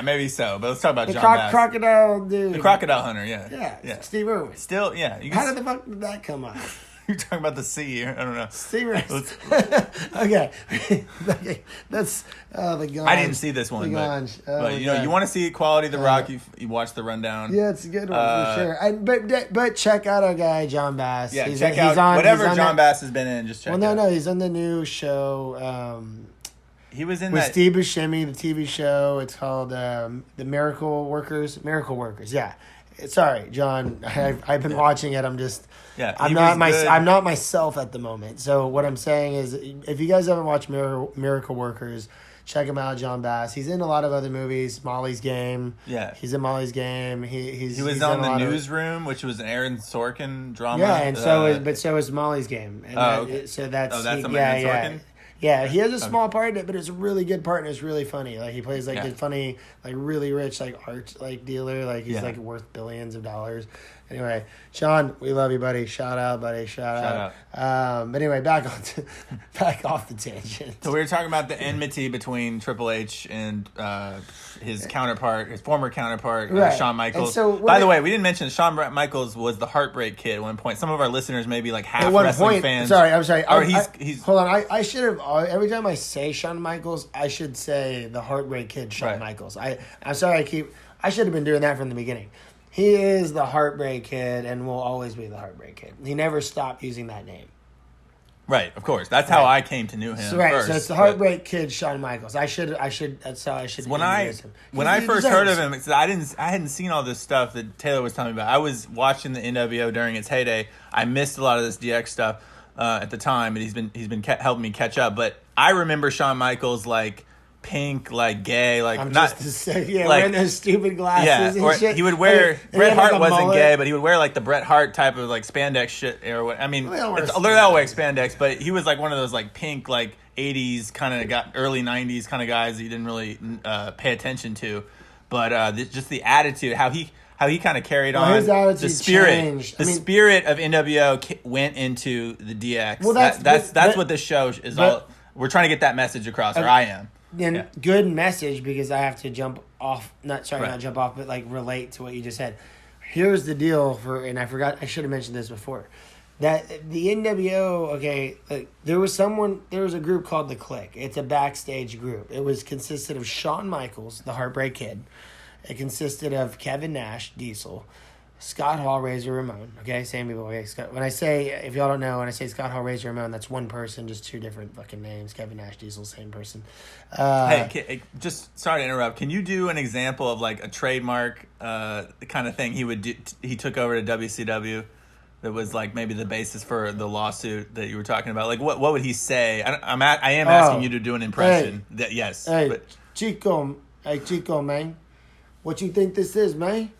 Maybe so. But let's talk about
The
John Bass.
crocodile dude.
The crocodile hunter, yeah.
Yeah, Steve Irwin.
Still, yeah.
How the fuck did that come up?
You're talking about the sea. I don't know.
Stingrays. Okay. That's the Ganj.
I didn't see this one, but you want to see quality of The Rock. You watch the rundown.
Yeah, it's a good one for sure. But check out our guy John Bass.
Yeah, check out whatever John Bass has been in. Just check.
No, he's on the new show.
He was in
with
that
Steve Buscemi, the TV show. It's called The Miracle Workers. Miracle Workers. Yeah. Sorry, John. I've been watching it. I'm just.
Yeah,
I'm not myself at the moment. So what I'm saying is, if you guys haven't watched Miracle Workers, check him out, John Bass. He's in a lot of other movies. Molly's Game.
Yeah,
he's in Molly's Game. He was
on The Newsroom, which was an Aaron Sorkin drama.
Yeah, and so is Molly's Game. And
okay.
So that's
Aaron Sorkin.
Yeah, he has a small part in it, but it's a really good part and it's really funny. Like he plays like a funny, like really rich, like art like dealer. Like he's like worth billions of dollars. Anyway, Sean, we love you, buddy. Shout out, buddy. Shout out. But anyway, back off the tangent.
So we were talking about the enmity between Triple H and his former counterpart, Shawn Michaels. So, by the way, we didn't mention Shawn Michaels was the Heartbreak Kid at one point. Some of our listeners may be like half wrestling fans.
I'm sorry.
Or he's
hold on. I should have every time I say Shawn Michaels, I should say the Heartbreak Kid Shawn Michaels. I'm sorry. I should have been doing that from the beginning. He is the Heartbreak Kid and will always be the Heartbreak Kid. He never stopped using that name.
Right, of course. That's how I came to know him.
So,
first,
so it's the Heartbreak Kid, Shawn Michaels. That's how I should.
When I first heard of him, I hadn't seen all this stuff that Taylor was telling me about. I was watching the NWO during its heyday. I missed a lot of this DX stuff at the time, but he's been helping me catch up. But I remember Shawn Michaels like pink, like gay, like
I'm
not
just to say, like,
wearing
those stupid glasses.
Yeah,
and shit.
He would wear. Bret Hart
like
wasn't
mullet.
gay, but he would wear like the Bret Hart type of like spandex shit or what. I mean, they're all wearing spandex, but he was like one of those like pink, like 80s kind of early 90s kind of guys that you didn't really pay attention to. But just the attitude, how he kind of carried on
his attitude
the spirit.
changed.
The spirit of NWO went into the DX.
Well,
that's what this show is all. We're trying to get that message across, or I am.
And good message, because I have to jump off. Not jump off, but like relate to what you just said. Here's the deal and I forgot. I should have mentioned this before. That the NWO, there was a group called The Clique. It's a backstage group. It consisted of Shawn Michaels, the Heartbreak Kid. It consisted of Kevin Nash, Diesel, Scott Hall, Razor Ramon. Okay, same people. Okay, Scott. If y'all don't know, when I say Scott Hall, Razor Ramon, that's one person, just two different fucking names. Kevin Nash, Diesel, same person.
Just sorry to interrupt. Can you do an example of like a trademark kind of thing he would do? He took over to WCW. That was like maybe the basis for the lawsuit that you were talking about. Like what would he say? I am asking you to do an impression.
Chico, man, what you think this is, man?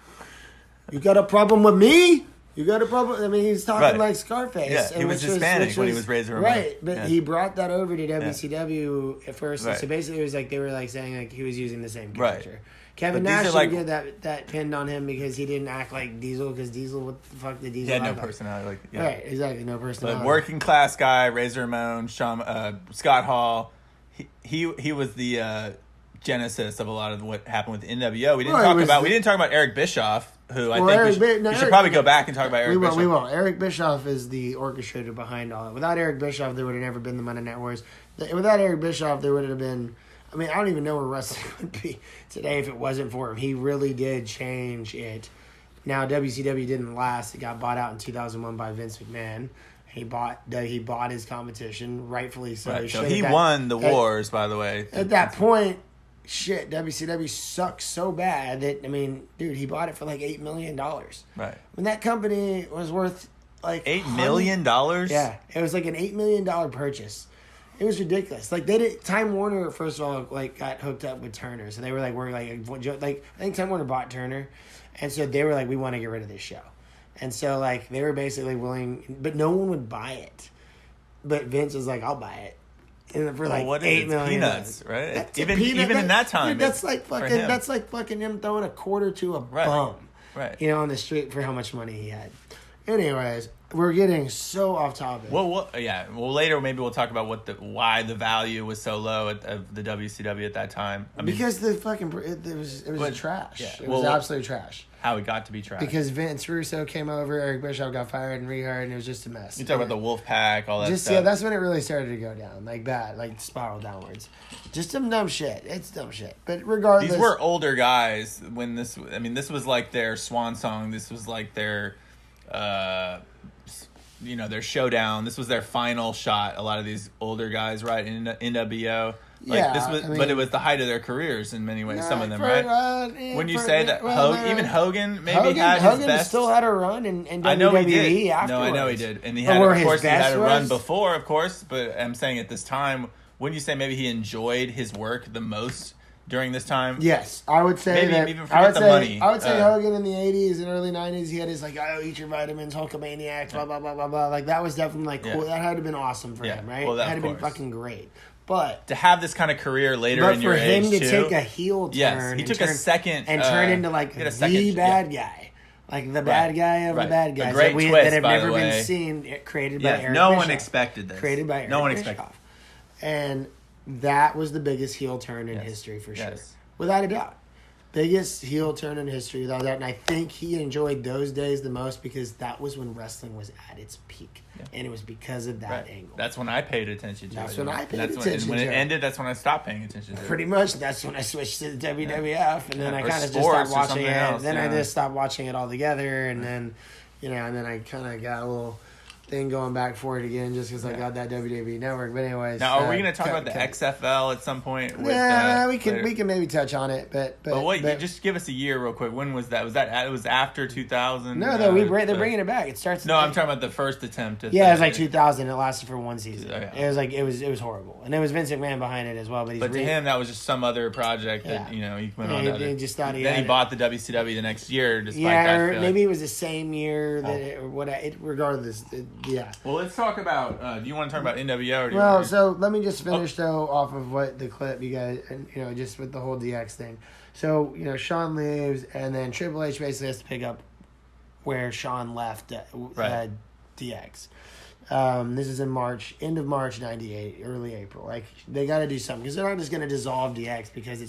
You got a problem with me? You got a problem? I mean, he's talking like Scarface.
Yeah, he was Hispanic when he was Razor Ramon.
Right, but he brought that over to WCW at first. Right. So basically, it was like they were like saying like he was using the same character. Right. Kevin Nash didn't get that pinned on him because he didn't act like Diesel. Because Diesel, what the fuck did Diesel?
He had no personality.
Right, exactly, no personality.
But working class guy, Razor Ramon, Scott Hall. He was the genesis of a lot of what happened with NWO. We didn't talk about Eric Bischoff. Who I think we should probably go back and talk about Eric Bischoff.
We will. Eric Bischoff is the orchestrator behind all it. Without Eric Bischoff, there would have never been the Monday Night Wars. Without Eric Bischoff, there would have been... I mean, I don't even know where wrestling would be today if it wasn't for him. He really did change it. Now, WCW didn't last. It got bought out in 2001 by Vince McMahon. He bought his competition, rightfully so.
Right. So he won the wars, by the way.
At that point... Shit, WCW sucks so bad that, I mean, dude, he bought it for like $8 million.
Right.
When that company was worth like
$8 million?
Yeah, it was like an $8 million purchase. It was ridiculous. Like Time Warner, first of all, like got hooked up with Turner, so they were like working like I think Time Warner bought Turner, and so they were like, we want to get rid of this show, and so like they were basically willing, but no one would buy it. But Vince was like, I'll buy it. for like
what is
$8
it?
million.
Peanuts, right?
That's
Even
peanut.
in that time,
dude, that's like fucking. That's like fucking him throwing a quarter to a bum,
right?
On the street for how much money he had. Anyways, we're getting so off topic.
Well, yeah. Well, later maybe we'll talk about why the value was so low of the WCW at that time. I mean,
because the fucking it was trash.
Yeah.
It was absolutely trash.
How it got to be trash.
Because Vince Russo came over, Eric Bischoff got fired and rehired, and it was just a mess.
You talk about the Wolf Pack, all that stuff.
Yeah, that's when it really started to go down, like bad, like spiral downwards. Just some dumb shit. It's dumb shit. But regardless,
these were older guys when this. I mean, this was like their swan song. This was like their. Their showdown. This was their final shot. A lot of these older guys, right, in NWO. But it was the height of their careers in many ways. Some of them, right? When you say that, even Hogan had his best.
Still had a run in WWE.
I know he did.
Afterwards.
No, I know he did, and he had, of course, he had a run before, of course. But I'm saying at this time, wouldn't you say maybe he enjoyed his work the most during this time?
Yes, I would say
maybe
that.
Even forget the money.
I would say Hogan in the 80s and early 90s, he had his like, "Oh, eat your vitamins, Hulkamaniacs, blah blah blah blah blah." Like that was definitely like cool. That had to have been awesome for him, right?
Well,
that had to have been fucking great. But
to have this kind of career later in your age,
for him to take a heel turn,
he took a second
and turn into like the bad guy, like the bad guy of the bad guys that have never been seen, created by Eric Bischoff.
No one expected this.
Created by Eric Bischoff. And that was the biggest heel turn in history for sure, without a doubt. Biggest heel turn in history without that, and I think he enjoyed those days the most because that was when wrestling was at its peak, and it was because of that angle.
That's when I paid attention to it.
That's when I paid attention to it.
And when it ended, that's when I stopped paying attention to it.
Pretty much, that's when I switched to the WWF, and then I kind of just stopped watching it. I just stopped watching it altogether, and then, and then I kind of got a little thing going back for it again just because I got that WWE Network. But anyways,
now are we going to talk about the XFL at some point?
We can maybe touch on it, but
just give us a year real quick. When was that? It was after 2000?
No, they're bringing it back. It starts.
No, I'm talking about the first attempt.
It was like 2000. It lasted for one season. It was like it was horrible, and there was Vince McMahon behind it as well. But
to him, that was just some other project that he went on.
He just thought
he bought the WCW the next year. Despite that,
or maybe it was the same year regardless.
Well, let's talk about. Do you want to talk about NWO?
Well, so let me just finish though off of what the clip you guys, and just with the whole DX thing. So Shawn leaves, and then Triple H basically has to pick up where Shawn left DX. This is in March, end of March '98, early April. Like they got to do something because they're not just going to dissolve DX because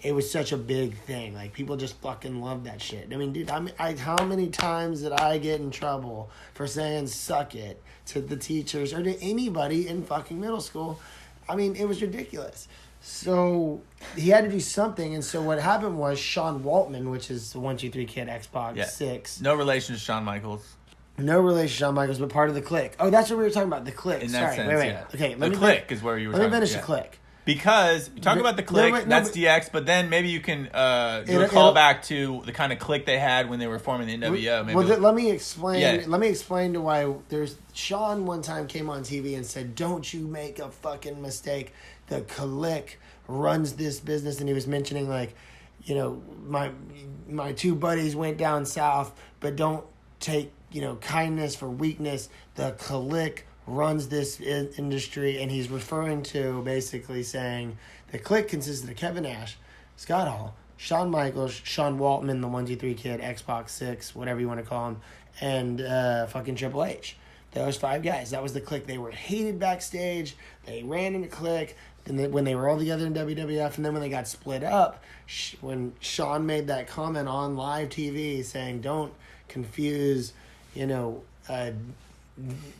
it was such a big thing. Like, people just fucking love that shit. I mean, dude, how many times did I get in trouble for saying suck it to the teachers or to anybody in fucking middle school? I mean, it was ridiculous. So, he had to do something. And so, what happened was Sean Waltman, which is the 1, 2, 3 Kid Xbox 6.
No relation to Shawn Michaels.
No relation to Shawn Michaels, but part of the Clique. Oh, that's what we were talking about, the Clique.
In that sense,
wait. Okay,
the Clique is where you were talking about.
Let me finish the Clique.
Because you talk about the Clique, that's DX, but then maybe you can do a call back to the kind of clique they had when they were forming the NWO.
Let me explain. Yeah. Let me explain to why Shawn one time came on TV and said, "Don't you make a fucking mistake. The Clique runs this business," and he was mentioning my two buddies went down south, but don't take kindness for weakness. The Clique runs this industry, and he's referring to basically saying the Clique consisted of Kevin Nash, Scott Hall, Shawn Michaels, Sean Waltman, the 1, 2, 3 Kid, Xbox 6, whatever you want to call him, and fucking Triple H. Those 5 guys. That was the Clique. They were hated backstage. They ran in the Clique. And when they were all together in WWF, and then when they got split up, when Shawn made that comment on live TV saying, "Don't confuse,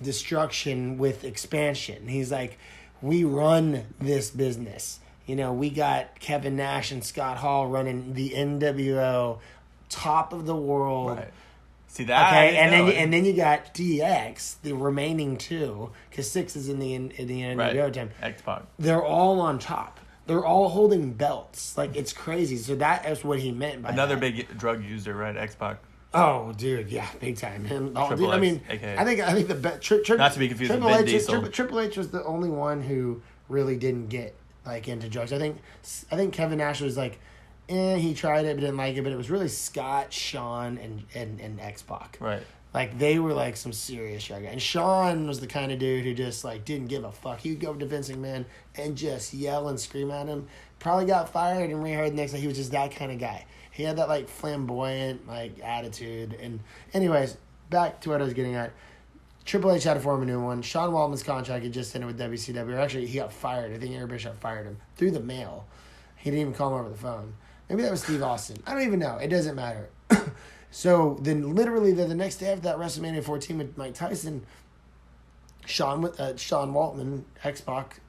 destruction with expansion." He's like, we run this business. We got Kevin Nash and Scott Hall running the NWO, top of the world. Right.
See that?
Okay, and then you got DX, the remaining 2, because 6 is in the NWO time.
X-Pac.
They're all on top. They're all holding belts. Like, it's crazy. So that is what he meant by
another big drug user, right? X-Pac.
Oh, dude, yeah, big time. Him,
Triple
X, I mean,
AKA.
I think the
not to be confused with Vin Diesel.
Triple H was the only one who really didn't get into drugs. I think Kevin Nash was like, he tried it but didn't like it. But it was really Scott, Shawn, and X-Pac.
Right.
Like, they were, like, some serious young guy. And Shawn was the kind of dude who just, like, didn't give a fuck. He would go up to Vince McMahon and just yell and scream at him. Probably got fired and rehired the next day. He was just that kind of guy. He had that, like, flamboyant, like, attitude. And anyways, back to what I was getting at. Triple H had to form a new one. Sean Waltman's contract had just ended with WCW. Actually, he got fired. I think Eric Bischoff fired him through the mail. He didn't even call him over the phone. Maybe that was Steve Austin. I don't even know. It doesn't matter. So then literally the next day after that WrestleMania 14 with Mike Tyson, Sean Waltman, X-Pac,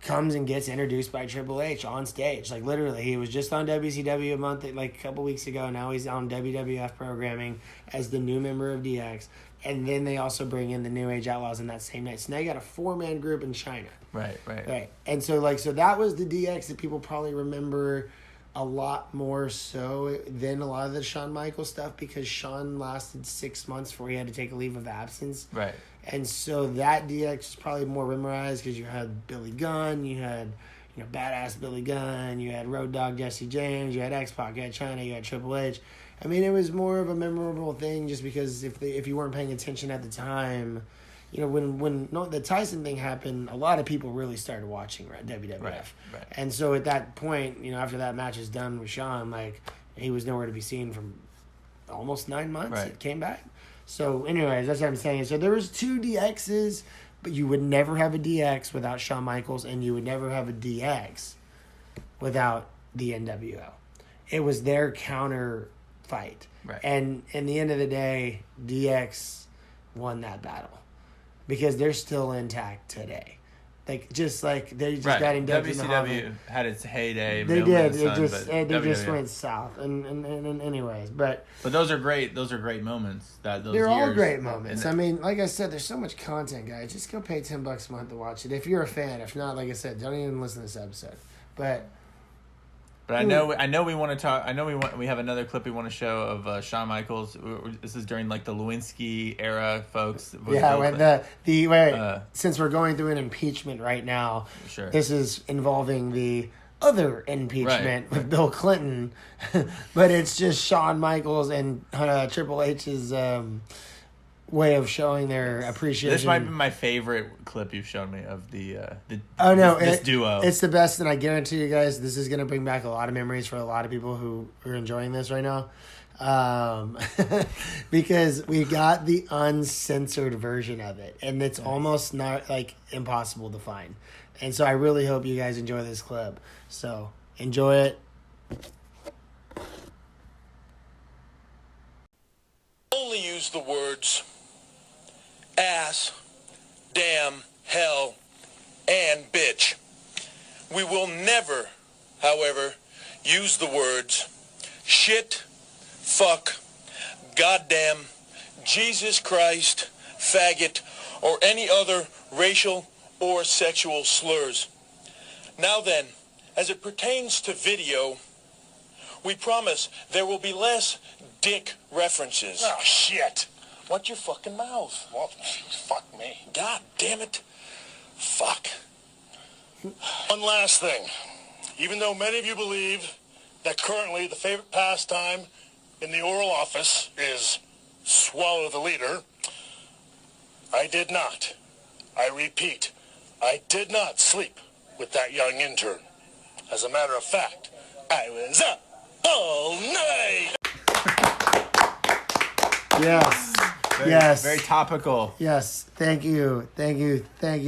comes and gets introduced by Triple H on stage. Like, literally, he was just on WCW a couple weeks ago. Now he's on WWF programming as the new member of DX. And then they also bring in the New Age Outlaws in that same night. So now you got a 4-man group in China.
Right.
And so, so that was the DX that people probably remember a lot more so than a lot of the Shawn Michaels stuff, because Shawn lasted 6 months before he had to take a leave of absence.
Right.
And so that DX is probably more memorized because you had Billy Gunn, you had, badass Billy Gunn, you had Road Dogg Jesse James, you had X-Pac, you had China, you had Triple H. I mean, it was more of a memorable thing just because if you weren't paying attention at the time, when the Tyson thing happened, a lot of people really started watching WWF.
Right.
And so at that point, after that match is done with Shawn, like, he was nowhere to be seen for almost 9 months.
Right.
It came back. So anyways, that's what I'm saying. So there was 2 DXs, but you would never have a DX without Shawn Michaels, and you would never have a DX without the NWO. It was their counter fight.
Right.
And in the end of the day, DX won that battle because they're still intact today. They just got inducted in the Hall of Fame.
WCW had its heyday.
They did.
They
just went south. And anyways, but
those are great. Those are great moments.
They're all great moments. I mean, like I said, there's so much content, guys. Just go pay $10 a month to watch it if you're a fan. If not, like I said, don't even listen to this episode. But
I know we want to talk. I know we have another clip we want to show of Shawn Michaels. This is during like the Lewinsky era, folks.
Yeah, when since we're going through an impeachment right now,
sure.
This is involving the other impeachment with Bill Clinton, but it's just Shawn Michaels and Triple H's way of showing their appreciation.
This might be my favorite clip you've shown me of this duo.
It's the best, and I guarantee you guys this is going to bring back a lot of memories for a lot of people who are enjoying this right now. Because we got the uncensored version of it, and it's almost not like impossible to find. And so I really hope you guys enjoy this clip. So enjoy it.
Only use the words ass, damn, hell, and bitch. We will never, however, use the words shit, fuck, goddamn, Jesus Christ, faggot, or any other racial or sexual slurs. Now then, as it pertains to video, we promise there will be less dick references.
Oh, shit.
Watch your fucking mouth.
Well, fuck me.
God damn it. Fuck.
One last thing. Even though many of you believe that currently the favorite pastime in the Oral Office is swallow the leader, I did not. I repeat, I did not sleep with that young intern. As a matter of fact, I was up all night.
Yes.
Very topical.
Yes. Thank you,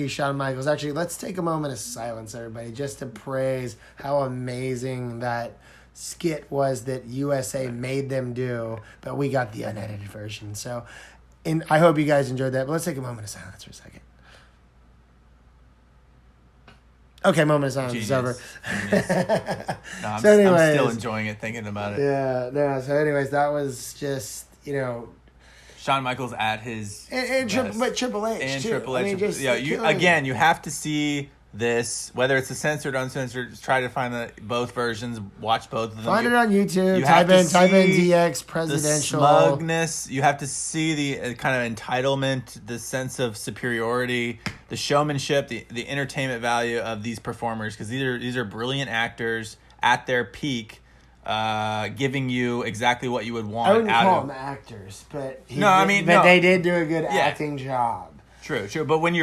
Shawn Michaels. Actually, let's take a moment of silence, everybody, just to praise how amazing that skit was that USA made them do, but we got the unedited version. So, I hope you guys enjoyed that. But let's take a moment of silence for a second. Okay, moment of silence is over.
No, I'm still enjoying it, thinking about it.
Yeah, no. So, anyways, that was just
Shawn Michaels at his
but Triple H
and
too.
Triple H.
I mean, just
you have to see this, whether it's a censored, uncensored. Just try to find both versions. Watch both of them.
Find it on YouTube. Type in DX presidential.
The smugness. You have to see the kind of entitlement, the sense of superiority, the showmanship, the entertainment value of these performers, because these are brilliant actors at their peak. giving you exactly what you would want.
I wouldn't call them actors, but
no.
they did do a good acting job.
True. But when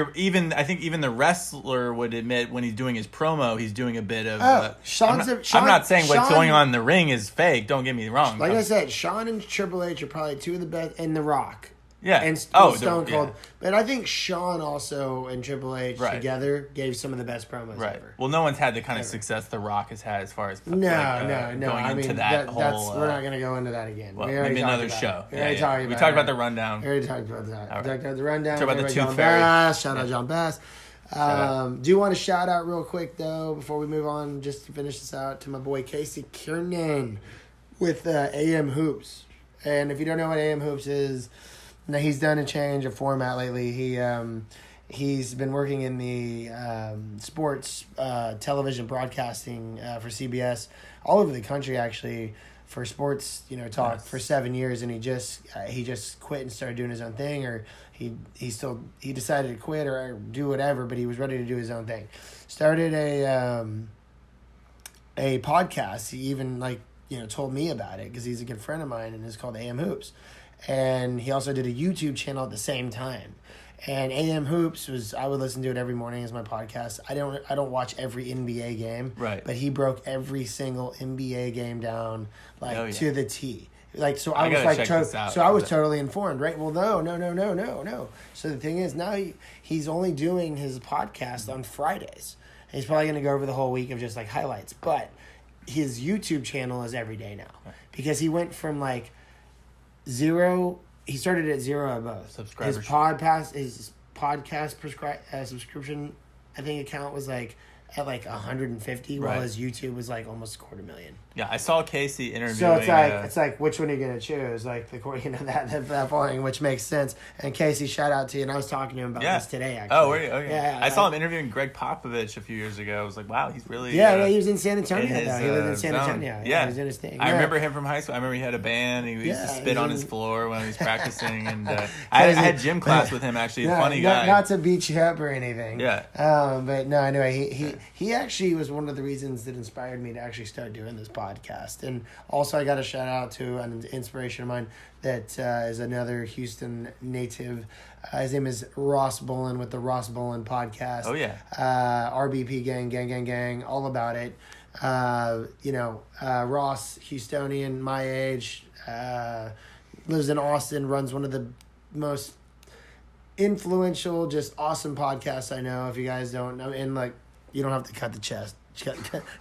I think even the wrestler would admit when he's doing his promo, he's doing a bit of. I'm not saying what's going on in the ring is fake. Don't get me wrong.
Like I said, Shawn and Triple H are probably two of the best, and The Rock.
Yeah.
And Stone Cold.
Yeah.
But I think Shawn also and Triple H together gave some of the best promos ever.
Well, no one's had the kind of success The Rock has had as far as
No.
Going
I mean,
into that whole.
we're not going to go into that again.
Well, maybe another show.
We talked
about the rundown.
We already talked about that. We talked about the rundown.
Talked about the Tooth
Fairy.
Fairy.
Shout out John Bass. Do you want to shout out real quick, though, before we move on, just to finish this out, to my boy Casey Kiernan with AM Hoops. And if you don't know what AM Hoops is, now he's done a change of format lately. He's been working in the sports television broadcasting for CBS all over the country, actually, for sports talk for 7 years, and he just quit and started doing his own thing, or he decided to quit or do whatever, but he was ready to do his own thing. Started a podcast. He even told me about it because he's a good friend of mine, and it's called AM Hoops. And he also did a YouTube channel at the same time. And AM Hoops I would listen to it every morning as my podcast. I don't watch every NBA game.
Right.
But he broke every single NBA game down to the T. I was totally informed, right? Well, no. So the thing is, now he's only doing his podcast on Fridays. And he's probably going to go over the whole week of just highlights. But his YouTube channel is every day now. Because he went from zero. He started at zero at both.
Subscribers.
His podcast subscription, I think, account was at 150, while his YouTube was almost 250,000.
Yeah, I saw Casey interviewing.
So it's which one are you gonna choose? That following, which makes sense. And Casey, shout out to you. And I was talking to him about this today. Actually.
Oh, were you? Okay. Yeah. I saw him interviewing Greg Popovich a few years ago. I was like, wow, he's really.
Yeah, he was in San Antonio. He lived in San
zone.
Antonio.
Yeah,
he was in his thing.
I remember him from high school. I remember he had a band. He used to spit on his floor when he was practicing. And I had gym class with him. Actually, funny guy.
Not to beat you up or anything.
Yeah.
But no, anyway, he actually was one of the reasons that inspired me to actually start doing this podcast. And also, I got a shout out to an inspiration of mine that is another Houston native. His name is Ross Bolin with the Ross Bolin podcast.
Oh, yeah.
RBP gang, all about it. Ross, Houstonian, my age, lives in Austin, runs one of the most influential, just awesome podcasts I know. If you guys don't know, and you don't have to cut the chest.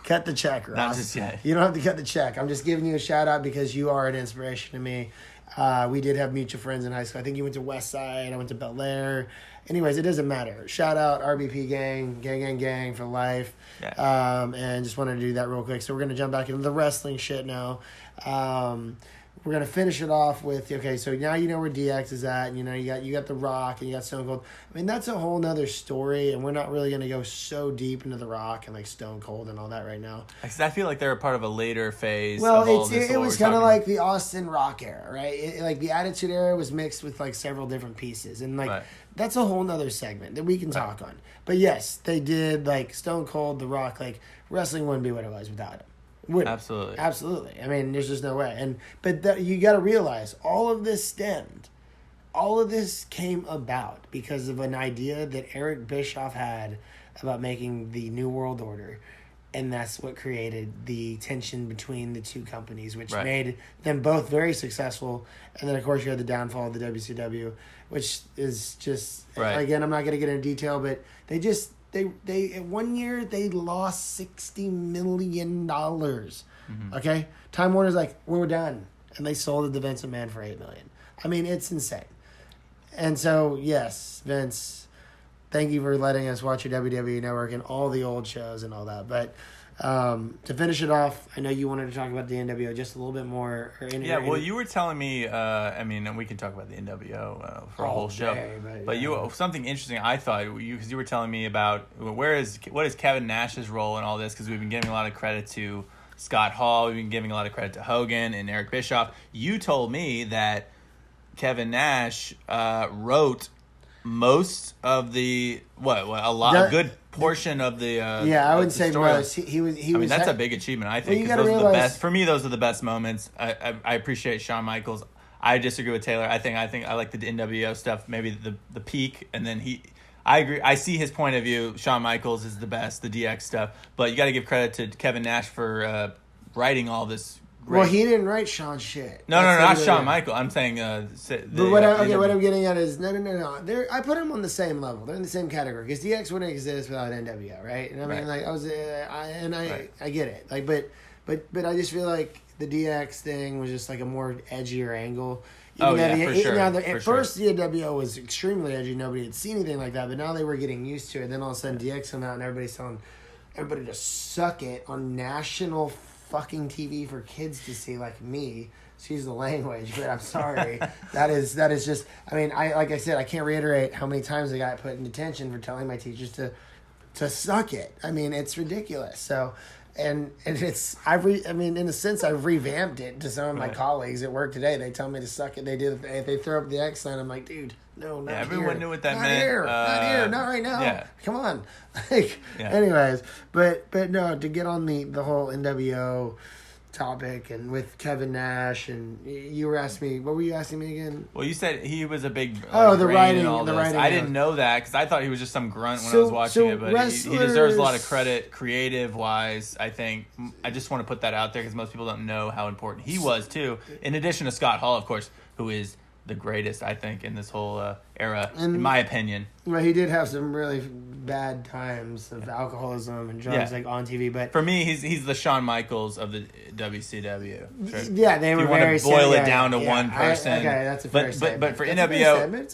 Cut the check, Ross.
Not just yet.
You don't have to cut the check. I'm just giving you a shout out because you are an inspiration to me. We did have mutual friends in high school. I think you went to West Side. I went to Bel Air. Anyways, it doesn't matter. Shout out RBP gang for life.
Yeah.
And just wanted to do that real quick. So we're gonna jump back into the wrestling shit now. We're gonna finish it off with so now you know where DX is at, and you got The Rock and you got Stone Cold. I mean, that's a whole nother story, and we're not really gonna go so deep into The Rock and Stone Cold and all that right now.
Because I feel like they're a part of a later phase.
Well, it was kind of like the Austin Rock era, right? The Attitude Era was mixed with several different pieces, and that's a whole nother segment that we can talk on. But yes, they did Stone Cold, The Rock. Wrestling wouldn't be what it was without him. Absolutely. I mean, there's just no way. But you got to realize all of this came about because of an idea that Eric Bischoff had about making the New World Order, and that's what created the tension between the two companies, which made them both very successful. And then, of course, you had the downfall of the WCW, which is just again, I'm not going to get into detail, but They 1 year they lost $60 million. Mm-hmm. Okay, Time Warner's we're done, and they sold it to Vince McMahon for $8 million. I mean, it's insane. And so yes, Vince, thank you for letting us watch your WWE Network and all the old shows and all that. But to finish it off, I know you wanted to talk about the NWO just a little bit more.
You were telling me. I mean, we can talk about the NWO for a whole show. But something interesting. I thought because you were telling me about what is Kevin Nash's role in all this? Because we've been giving a lot of credit to Scott Hall. We've been giving a lot of credit to Hogan and Eric Bischoff. You told me that Kevin Nash wrote most of the a good portion of the
I wouldn't say
story.
most. He was.
I mean, that's a big achievement. I think
you
'cause
gotta
those are the
realize-
best. For me, those are the best moments. I appreciate Shawn Michaels. I disagree with Taylor. I think I like the NWO stuff. Maybe the peak, and then I agree. I see his point of view. Shawn Michaels is the best, the DX stuff. But you got to give credit to Kevin Nash for writing all this. Great.
Well, he didn't write Shawn shit.
No, not Shawn Michaels. I'm saying.
But what I'm getting at is no. I put them on the same level. They're in the same category because DX wouldn't exist without NWO, right? And I mean, like I get it. Like, but I just feel like the DX thing was just like a more edgier angle.
For sure.
At first, the NWO was extremely edgy. Nobody had seen anything like that. But now they were getting used to it. Then all of a sudden, DX come out and everybody's telling everybody to suck it on national fucking TV for kids to see, like me. Excuse the language, but I'm sorry. that is just. I mean, like I said, I can't reiterate how many times I got put in detention for telling my teachers to suck it. I mean, it's ridiculous. So. And it's in a sense I've revamped it to some of my colleagues at work today. They tell me to suck it. They throw up the X sign. I'm like, dude, no, not here.
Everyone knew what that
not
meant.
Here, not here, not right now.
Yeah.
Come on. Anyways, but no, to get on the whole NWO topic and with Kevin Nash, and you were asking me, what were you asking me again?
Well, you said he was a big
the writing.
I didn't know that because I thought he was just some grunt when I was watching it, but he deserves a lot of credit creative wise. I think I just want to put that out there because most people don't know how important he was too. In addition to Scott Hall, of course, who is the greatest, I think, in this whole era, in my opinion.
Well, he did have some really bad times of alcoholism and drugs, like on TV. But
for me, he's the Shawn Michaels of the WCW. Sure.
Yeah, they were very.
If you want to boil it down to one person,
okay, that's a fair statement.
But for NWO,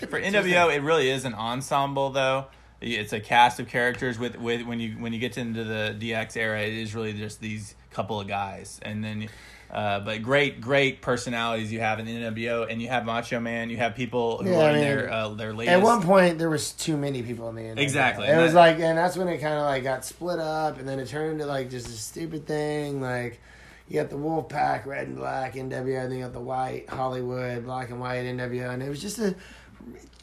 for NWO, it really is an ensemble, though. It's a cast of characters with when you get into the DX era, it is really just these couple of guys, and then. But great personalities you have in the NWO, and you have Macho Man, you have people who are in their latest.
At one point, there was too many people in the NWO.
Exactly.
It was like, and that's when it kind of like got split up, and then it turned into like just a stupid thing. Like you got the Wolfpack, red and black NWO, and then you got the white Hollywood, black and white NWO, and it was just a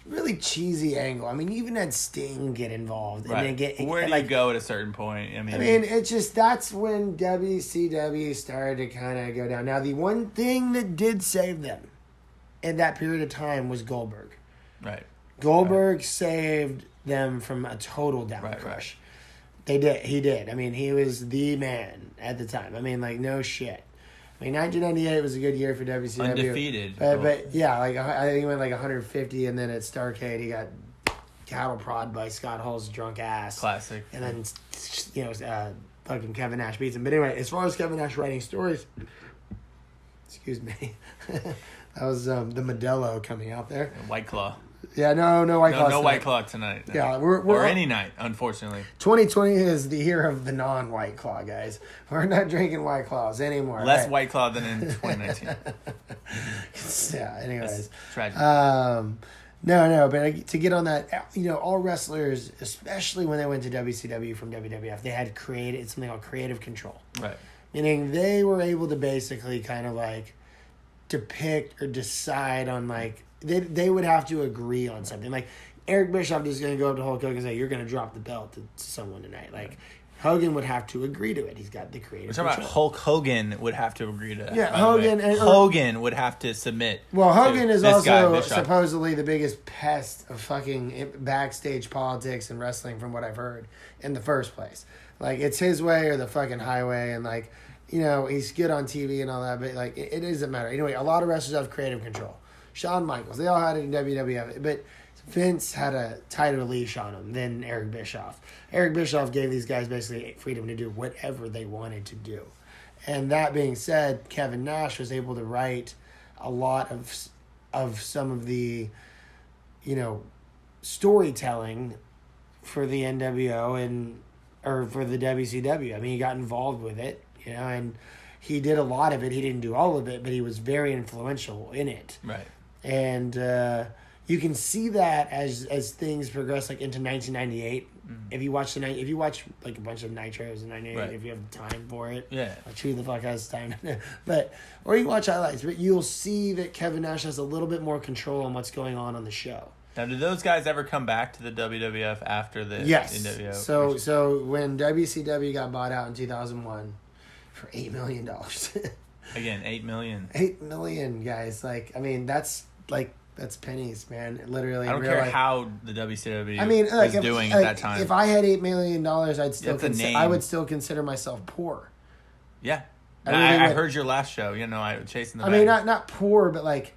really cheesy angle. I mean, you even had Sting get involved.
Right.
And then
where do you go at a certain point?
I mean, it's just that's when WCW started to kind of go down. Now, the one thing that did save them in that period of time was Goldberg.
Right.
Goldberg saved them from a total down crush. They did. He did. I mean, he was the man at the time. I mean, like, no shit. I mean, 1998 was a good year for WCW.
Undefeated.
But yeah, like I think he went like 150, and then at Starrcade he got cattle prod by Scott Hall's drunk ass.
Classic.
And then, fucking Kevin Nash beats him. But anyway, as far as Kevin Nash writing stories, excuse me, that was the Modelo coming out there.
White Claw.
Yeah, no White Claw.
No White Claw tonight.
Yeah,
or any night, unfortunately.
2020 is the year of the non-White Claw, guys. We're not drinking White Claws anymore.
Less
right?
White Claw than in 2019.
Yeah. Anyways,
tragic.
No, but to get on that, all wrestlers, especially when they went to WCW from WWF, they had something called creative control.
Right.
Meaning they were able to basically kind of like depict or decide on like. They would have to agree on something. Like, Eric Bischoff is going to go up to Hulk Hogan and say, you're going to drop the belt to someone tonight. Like, Hogan would have to agree to it. He's got the creative control.
We're talking about Hulk Hogan would have to agree to that.
Yeah, Hogan
would have to submit.
Well, Hogan is also supposedly the biggest pest of fucking backstage politics and wrestling from what I've heard in the first place. Like, it's his way or the fucking highway, and like, he's good on TV and all that, but like, it doesn't matter. Anyway, a lot of wrestlers have creative control. Shawn Michaels, they all had it in WWF, but Vince had a tighter leash on him than Eric Bischoff. Eric Bischoff gave these guys basically freedom to do whatever they wanted to do. And that being said, Kevin Nash was able to write a lot of some of the, storytelling for the NWO or for the WCW. I mean, he got involved with it, and he did a lot of it. He didn't do all of it, but he was very influential in it.
Right.
And you can see that as things progress, like into 1998. Mm-hmm. If you watch like a bunch of Nitros in '98, right. If you have time for it, like who the fuck has time? Or you watch highlights, but you'll see that Kevin Nash has a little bit more control on what's going on the show.
Now, did those guys ever come back to the WWF after the
Yes.
NWO?
So when WCW got bought out in 2001 for $8 million.
Again, $8 million.
$8 million, guys. Like, I mean, that's pennies, man. Literally.
I don't care how the WCW was doing at that time.
If I had $8 million, I would still consider myself poor.
Yeah.
I
I heard your last show. Chasing the
bag. I mean, not poor, but like,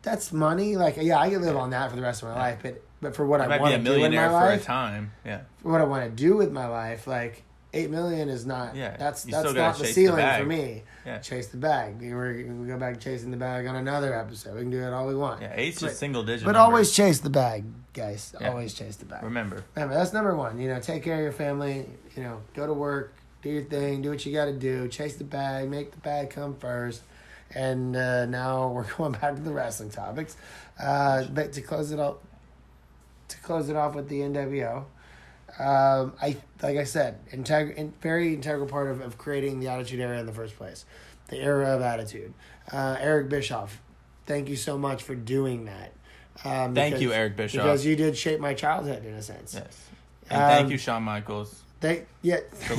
that's money. Like, yeah, I could live on that for the rest of my life. But for what I want to do in my life,
for a time. Yeah.
For what I want to do with my life, like, $8 million is not. Yeah. That's not the ceiling for me. Yeah. Chase the bag. We go back to chasing the bag on another episode. We can do it all we want.
Yeah, 8's just single digit.
But numbers. Always chase the bag, guys. Yeah. Always chase the bag.
Remember,
that's number one. Take care of your family. Go to work, do your thing, do what you got to do. Chase the bag, make the bag come first. And now we're going back to the wrestling topics. But to close it off with the NWO. Like I said, very integral part of creating the Attitude Era in the first place, the era of Attitude. Eric Bischoff, thank you so much for doing that.
Thank you, Eric Bischoff,
because you did shape my childhood in a sense.
Yes, and thank you, Shawn Michaels.
The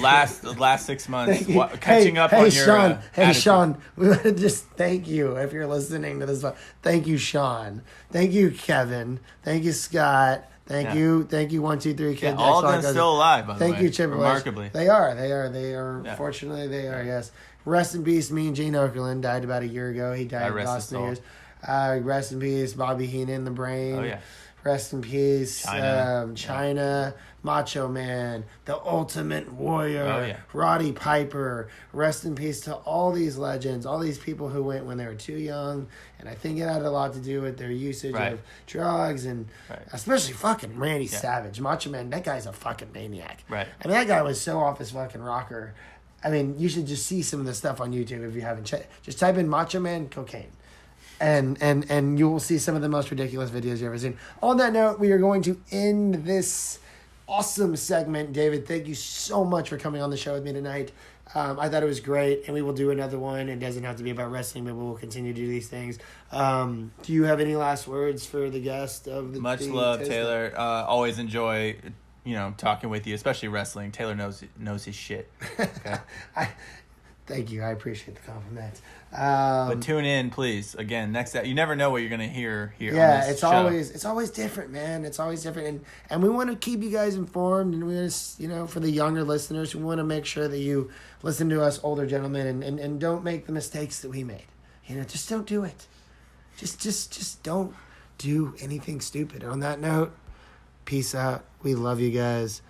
last 6 months catching up on your
Sean.
Attitude.
Sean, we want to just thank you if you're listening to this. Thank you, Sean. Thank you, Kevin. Thank you, Scott. Thank you, 1, 2, 3 kids.
Yeah, all of them still alive, by the way.
Thank you, Triple H.
Remarkably.
They are.
Yeah.
Fortunately, they are, yes. Rest in peace, Mean Gene Okerlund about a year ago. He died last New Year's. Rest in peace, Bobby Heenan, the Brain.
Oh, yeah.
Rest in peace,
China.
China, Macho Man, the Ultimate Warrior, Roddy Piper. Rest in peace to all these legends, all these people who went when they were too young. And I think it had a lot to do with their usage of drugs and especially fucking Randy Savage. Macho Man, that guy's a fucking maniac.
Right.
I mean, that guy was so off his fucking rocker. I mean, you should just see some of the stuff on YouTube if you haven't checked. Just type in Macho Man cocaine. And you will see some of the most ridiculous videos you've ever seen. On that note, we are going to end this awesome segment. David, thank you so much for coming on the show with me tonight. I thought it was great, and we will do another one. It doesn't have to be about wrestling, but we will continue to do these things. Do you have any last words for the guest of the
Much love, Taylor. Always enjoy, talking with you, especially wrestling. Taylor knows his shit. Okay?
Thank you. I appreciate the compliment.
But tune in, please. Again, you never know what you're gonna hear here.
Yeah,
on this
it's always different, man. It's always different, and we want to keep you guys informed. And we want to, for the younger listeners, we want to make sure that you listen to us older gentlemen and don't make the mistakes that we made. Just don't do it. Just don't do anything stupid. And on that note, peace out. We love you guys.